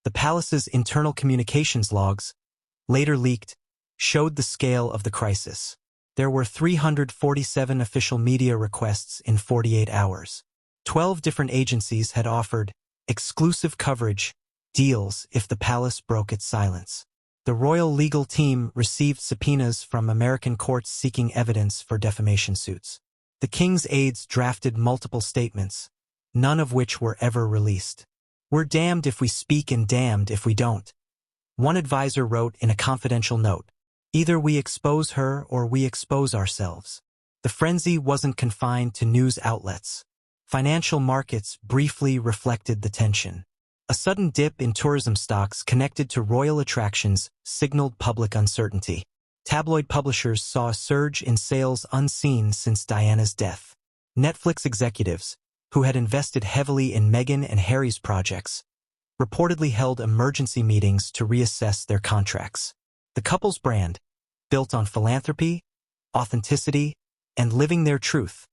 The palace's internal communications logs, later leaked, showed the scale of the crisis. There were 347 official media requests in 48 hours. 12 different agencies had offered exclusive coverage deals if the palace broke its silence. The royal legal team received subpoenas from American courts seeking evidence for defamation suits. The king's aides drafted multiple statements, none of which were ever released. "We're damned if we speak and damned if we don't," one advisor wrote in a confidential note. "Either we expose her or we expose ourselves." The frenzy wasn't confined to news outlets. Financial markets briefly reflected the tension. A sudden dip in tourism stocks connected to royal attractions signaled public uncertainty. Tabloid publishers saw a surge in sales unseen since Diana's death. Netflix executives, who had invested heavily in Meghan and Harry's projects, reportedly held emergency meetings to reassess their contracts. The couple's brand, built on philanthropy, authenticity, and living their truth,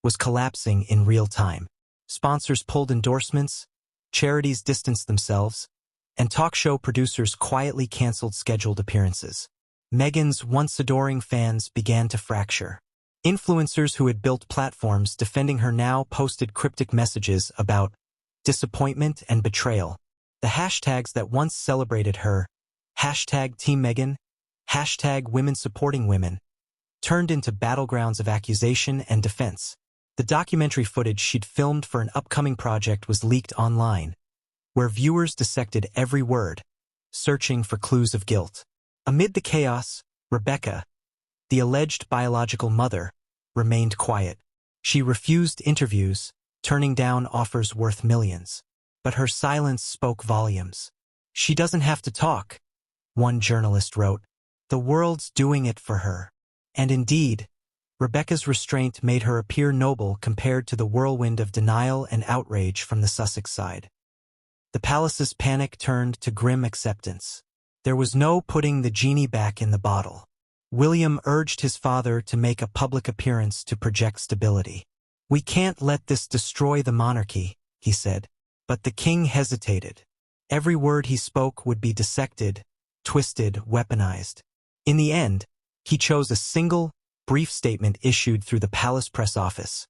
was collapsing in real time. Sponsors pulled endorsements, charities distanced themselves, and talk show producers quietly canceled scheduled appearances. Meghan's once adoring fans began to fracture. Influencers who had built platforms defending her now posted cryptic messages about disappointment and betrayal. The hashtags that once celebrated her, #TeamMeghan, #Women Supporting Women, turned into battlegrounds of accusation and defense. The documentary footage she'd filmed for an upcoming project was leaked online, where viewers dissected every word, searching for clues of guilt. Amid the chaos, Rebecca, the alleged biological mother, remained quiet. She refused interviews, turning down offers worth millions. But her silence spoke volumes. "She doesn't have to talk," one journalist wrote. "The world's doing it for her." And indeed, Rebecca's restraint made her appear noble compared to the whirlwind of denial and outrage from the Sussex side. The palace's panic turned to grim acceptance. There was no putting the genie back in the bottle. William urged his father to make a public appearance to project stability. "We can't let this destroy the monarchy," he said. But the king hesitated. Every word he spoke would be dissected, twisted, weaponized. In the end, he chose a single, brief statement issued through the palace press office.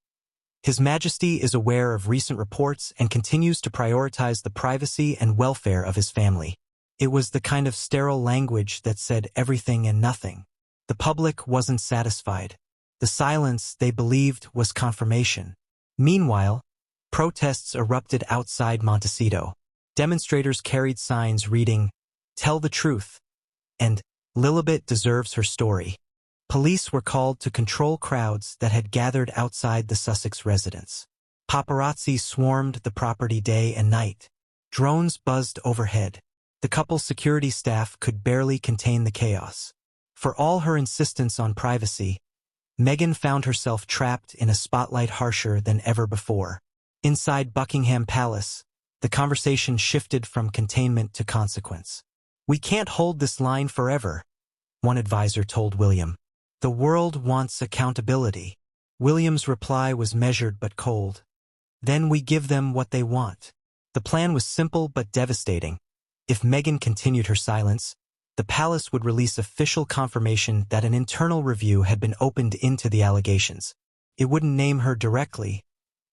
"His Majesty is aware of recent reports and continues to prioritize the privacy and welfare of his family." It was the kind of sterile language that said everything and nothing. The public wasn't satisfied. The silence, they believed, was confirmation. Meanwhile, protests erupted outside Montecito. Demonstrators carried signs reading, "Tell the truth," and "Lilibet deserves her story." Police were called to control crowds that had gathered outside the Sussex residence. Paparazzi swarmed the property day and night. Drones buzzed overhead. The couple's security staff could barely contain the chaos. For all her insistence on privacy, Meghan found herself trapped in a spotlight harsher than ever before. Inside Buckingham Palace, the conversation shifted from containment to consequence. "We can't hold this line forever," one advisor told William. The world wants accountability. William's reply was measured but cold. Then we give them what they want. The plan was simple but devastating. If Meghan continued her silence, the palace would release official confirmation that an internal review had been opened into the allegations. It wouldn't name her directly,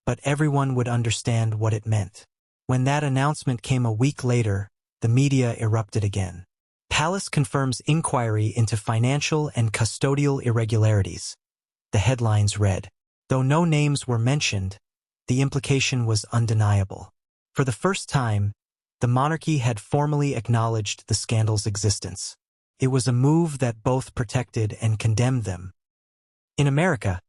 but everyone would understand what it meant. When that announcement came a week later, the media erupted again. Palace confirms inquiry into financial and custodial irregularities. The headlines read. Though no names were mentioned, the implication was undeniable. For the first time, the monarchy had formally acknowledged the scandal's existence. It was a move that both protected and condemned them. In America,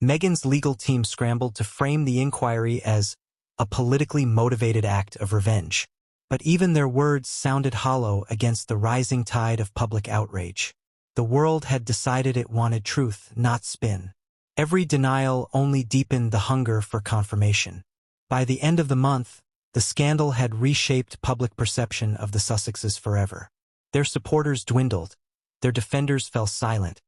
Meghan's legal team scrambled to frame the inquiry as a politically motivated act of revenge. But even their words sounded hollow against the rising tide of public outrage. The world had decided it wanted truth, not spin. Every denial only deepened the hunger for confirmation. By the end of the month, the scandal had reshaped public perception of the Sussexes forever. Their supporters dwindled, their defenders fell silent,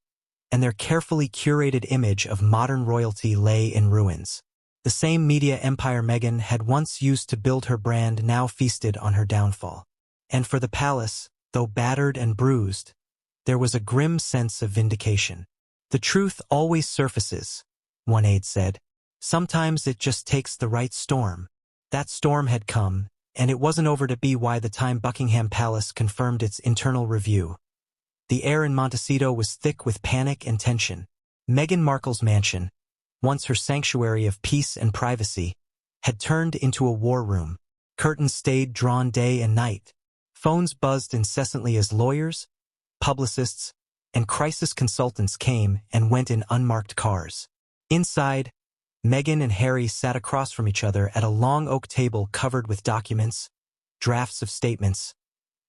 and their carefully curated image of modern royalty lay in ruins. The same media empire Meghan had once used to build her brand now feasted on her downfall. And for the palace, though battered and bruised, there was a grim sense of vindication. The truth always surfaces, one aide said. Sometimes it just takes the right storm. That storm had come, and it wasn't over to be by the time Buckingham Palace confirmed its internal review. The air in Montecito was thick with panic and tension. Meghan Markle's mansion, once her sanctuary of peace and privacy, had turned into a war room. Curtains stayed drawn day and night. Phones buzzed incessantly as lawyers, publicists, and crisis consultants came and went in unmarked cars. Inside, Meghan and Harry sat across from each other at a long oak table covered with documents, drafts of statements,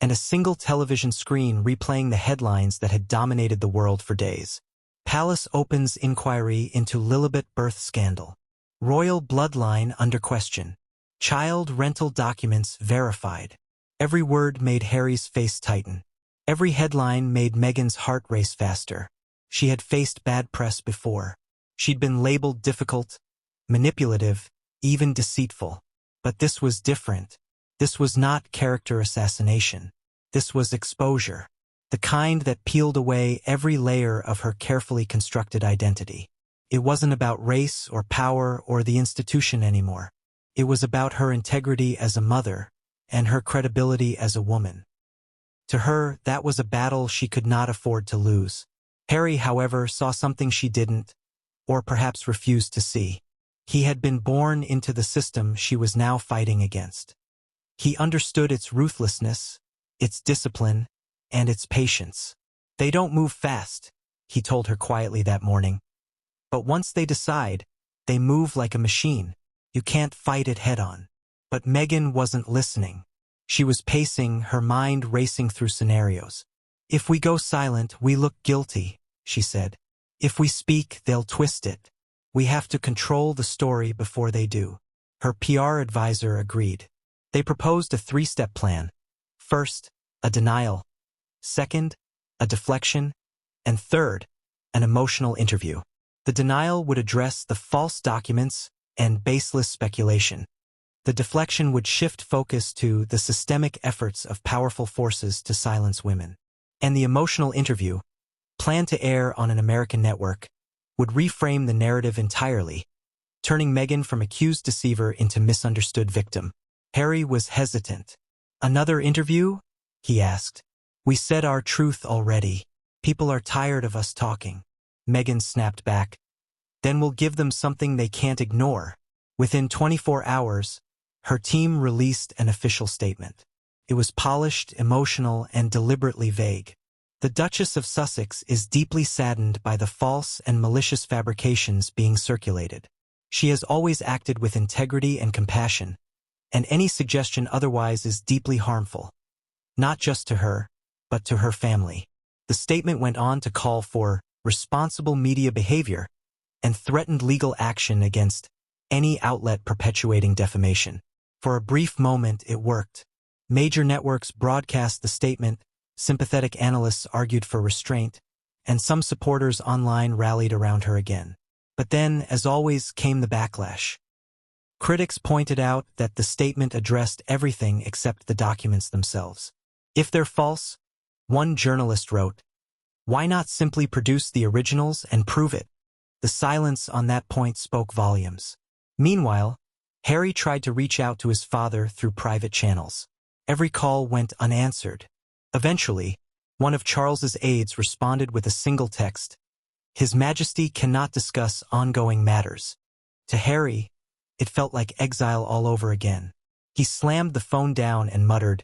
and a single television screen replaying the headlines that had dominated the world for days. Palace opens inquiry into Lilibet birth scandal. Royal bloodline under question. Child rental documents verified. Every word made Harry's face tighten. Every headline made Meghan's heart race faster. She had faced bad press before. She'd been labeled difficult, manipulative, even deceitful. But this was different. This was not character assassination. This was exposure. The kind that peeled away every layer of her carefully constructed identity. It wasn't about race or power or the institution anymore. It was about her integrity as a mother and her credibility as a woman. To her, that was a battle she could not afford to lose. Harry, however, saw something she didn't, or perhaps refused to see. He had been born into the system she was now fighting against. He understood its ruthlessness, its discipline, and its patience. They don't move fast, he told her quietly that morning. But once they decide, they move like a machine. You can't fight it head-on. But Meghan wasn't listening. She was pacing, her mind racing through scenarios. If we go silent, we look guilty, she said. If we speak, they'll twist it. We have to control the story before they do. Her PR advisor agreed. They proposed a three-step plan. First, a denial. Second, a deflection. And third, an emotional interview. The denial would address the false documents and baseless speculation. The deflection would shift focus to the systemic efforts of powerful forces to silence women. And the emotional interview, planned to air on an American network, would reframe the narrative entirely, turning Meghan from accused deceiver into misunderstood victim. Harry was hesitant. Another interview? He asked. We said our truth already. People are tired of us talking. Meghan snapped back. Then we'll give them something they can't ignore. Within 24 hours, her team released an official statement. It was polished, emotional, and deliberately vague. The Duchess of Sussex is deeply saddened by the false and malicious fabrications being circulated. She has always acted with integrity and compassion, and any suggestion otherwise is deeply harmful. Not just to her, but to her family. The statement went on to call for responsible media behavior and threatened legal action against any outlet perpetuating defamation. For a brief moment, it worked. Major networks broadcast the statement, Sympathetic analysts argued for restraint, and some supporters online rallied around her again. But then, as always, came the backlash. Critics pointed out that the statement addressed everything except the documents themselves. If they're false, one journalist wrote, why not simply produce the originals and prove it? The silence on that point spoke volumes. Meanwhile, Harry tried to reach out to his father through private channels. Every call went unanswered. Eventually, one of Charles's aides responded with a single text, His Majesty cannot discuss ongoing matters. To Harry, it felt like exile all over again. He slammed the phone down and muttered,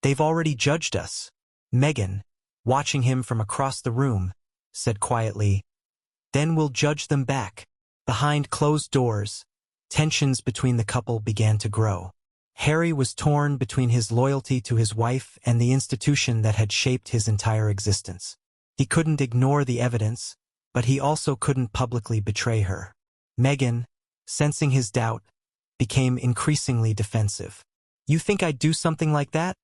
They've already judged us. Meghan, watching him from across the room, said quietly, Then we'll judge them back. Behind closed doors, tensions between the couple began to grow. Harry was torn between his loyalty to his wife and the institution that had shaped his entire existence. He couldn't ignore the evidence, but he also couldn't publicly betray her. Meghan, sensing his doubt, became increasingly defensive. You think I'd do something like that?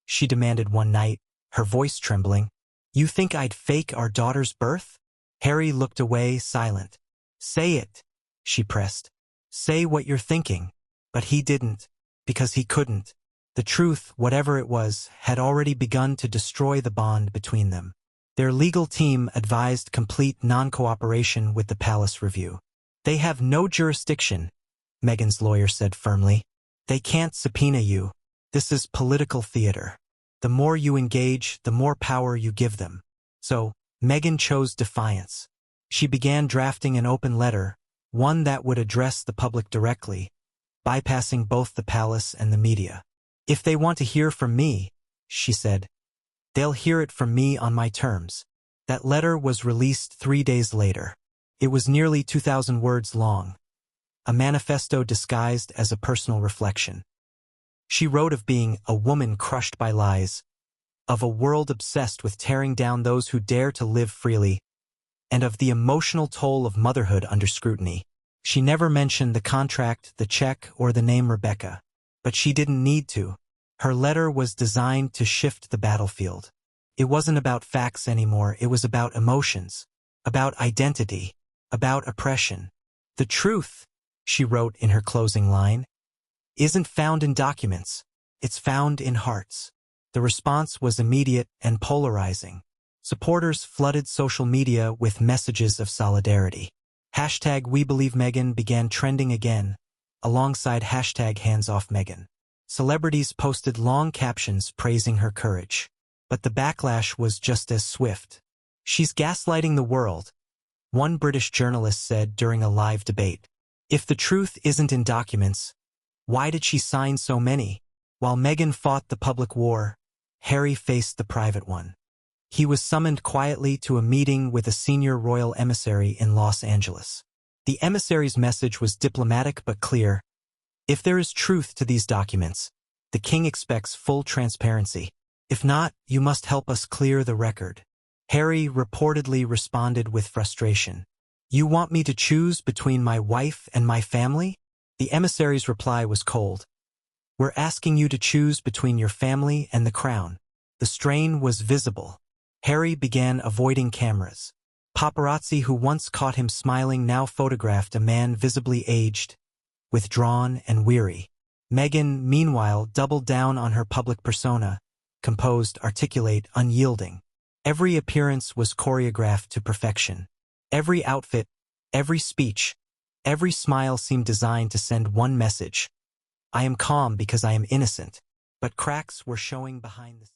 She demanded one night, her voice trembling. You think I'd fake our daughter's birth? Harry looked away, silent. Say it, she pressed. Say what you're thinking. But he didn't, because he couldn't. The truth, whatever it was, had already begun to destroy the bond between them. Their legal team advised complete non-cooperation with the palace review. They have no jurisdiction, Meghan's lawyer said firmly. They can't subpoena you. This is political theater. The more you engage, the more power you give them. So, Meghan chose defiance. She began drafting an open letter, one that would address the public directly, bypassing both the palace and the media. If they want to hear from me, she said, they'll hear it from me on my terms. That letter was released 3 days later. It was nearly 2,000 words long, a manifesto disguised as a personal reflection. She wrote of being a woman crushed by lies, of a world obsessed with tearing down those who dare to live freely, and of the emotional toll of motherhood under scrutiny. She never mentioned the contract, the check, or the name Rebecca. But she didn't need to. Her letter was designed to shift the battlefield. It wasn't about facts anymore, it was about emotions, about identity, about oppression. The truth, she wrote in her closing line, isn't found in documents, it's found in hearts. The response was immediate and polarizing. Supporters flooded social media with messages of solidarity. Hashtag WeBelieveMeghan began trending again, alongside hashtag HandsOffMeghan. Celebrities posted long captions praising her courage. But the backlash was just as swift. She's gaslighting the world, one British journalist said during a live debate. If the truth isn't in documents, why did she sign so many? While Meghan fought the public war, Harry faced the private one. He was summoned quietly to a meeting with a senior royal emissary in Los Angeles. The emissary's message was diplomatic but clear. If there is truth to these documents, the king expects full transparency. If not, you must help us clear the record. Harry reportedly responded with frustration. You want me to choose between my wife and my family? The emissary's reply was cold. We're asking you to choose between your family and the crown. The strain was visible. Harry began avoiding cameras. Paparazzi who once caught him smiling now photographed a man visibly aged, withdrawn and weary. Meghan, meanwhile, doubled down on her public persona, composed, articulate, unyielding. Every appearance was choreographed to perfection. Every outfit, every speech, every smile seemed designed to send one message. I am calm because I am innocent. But cracks were showing behind the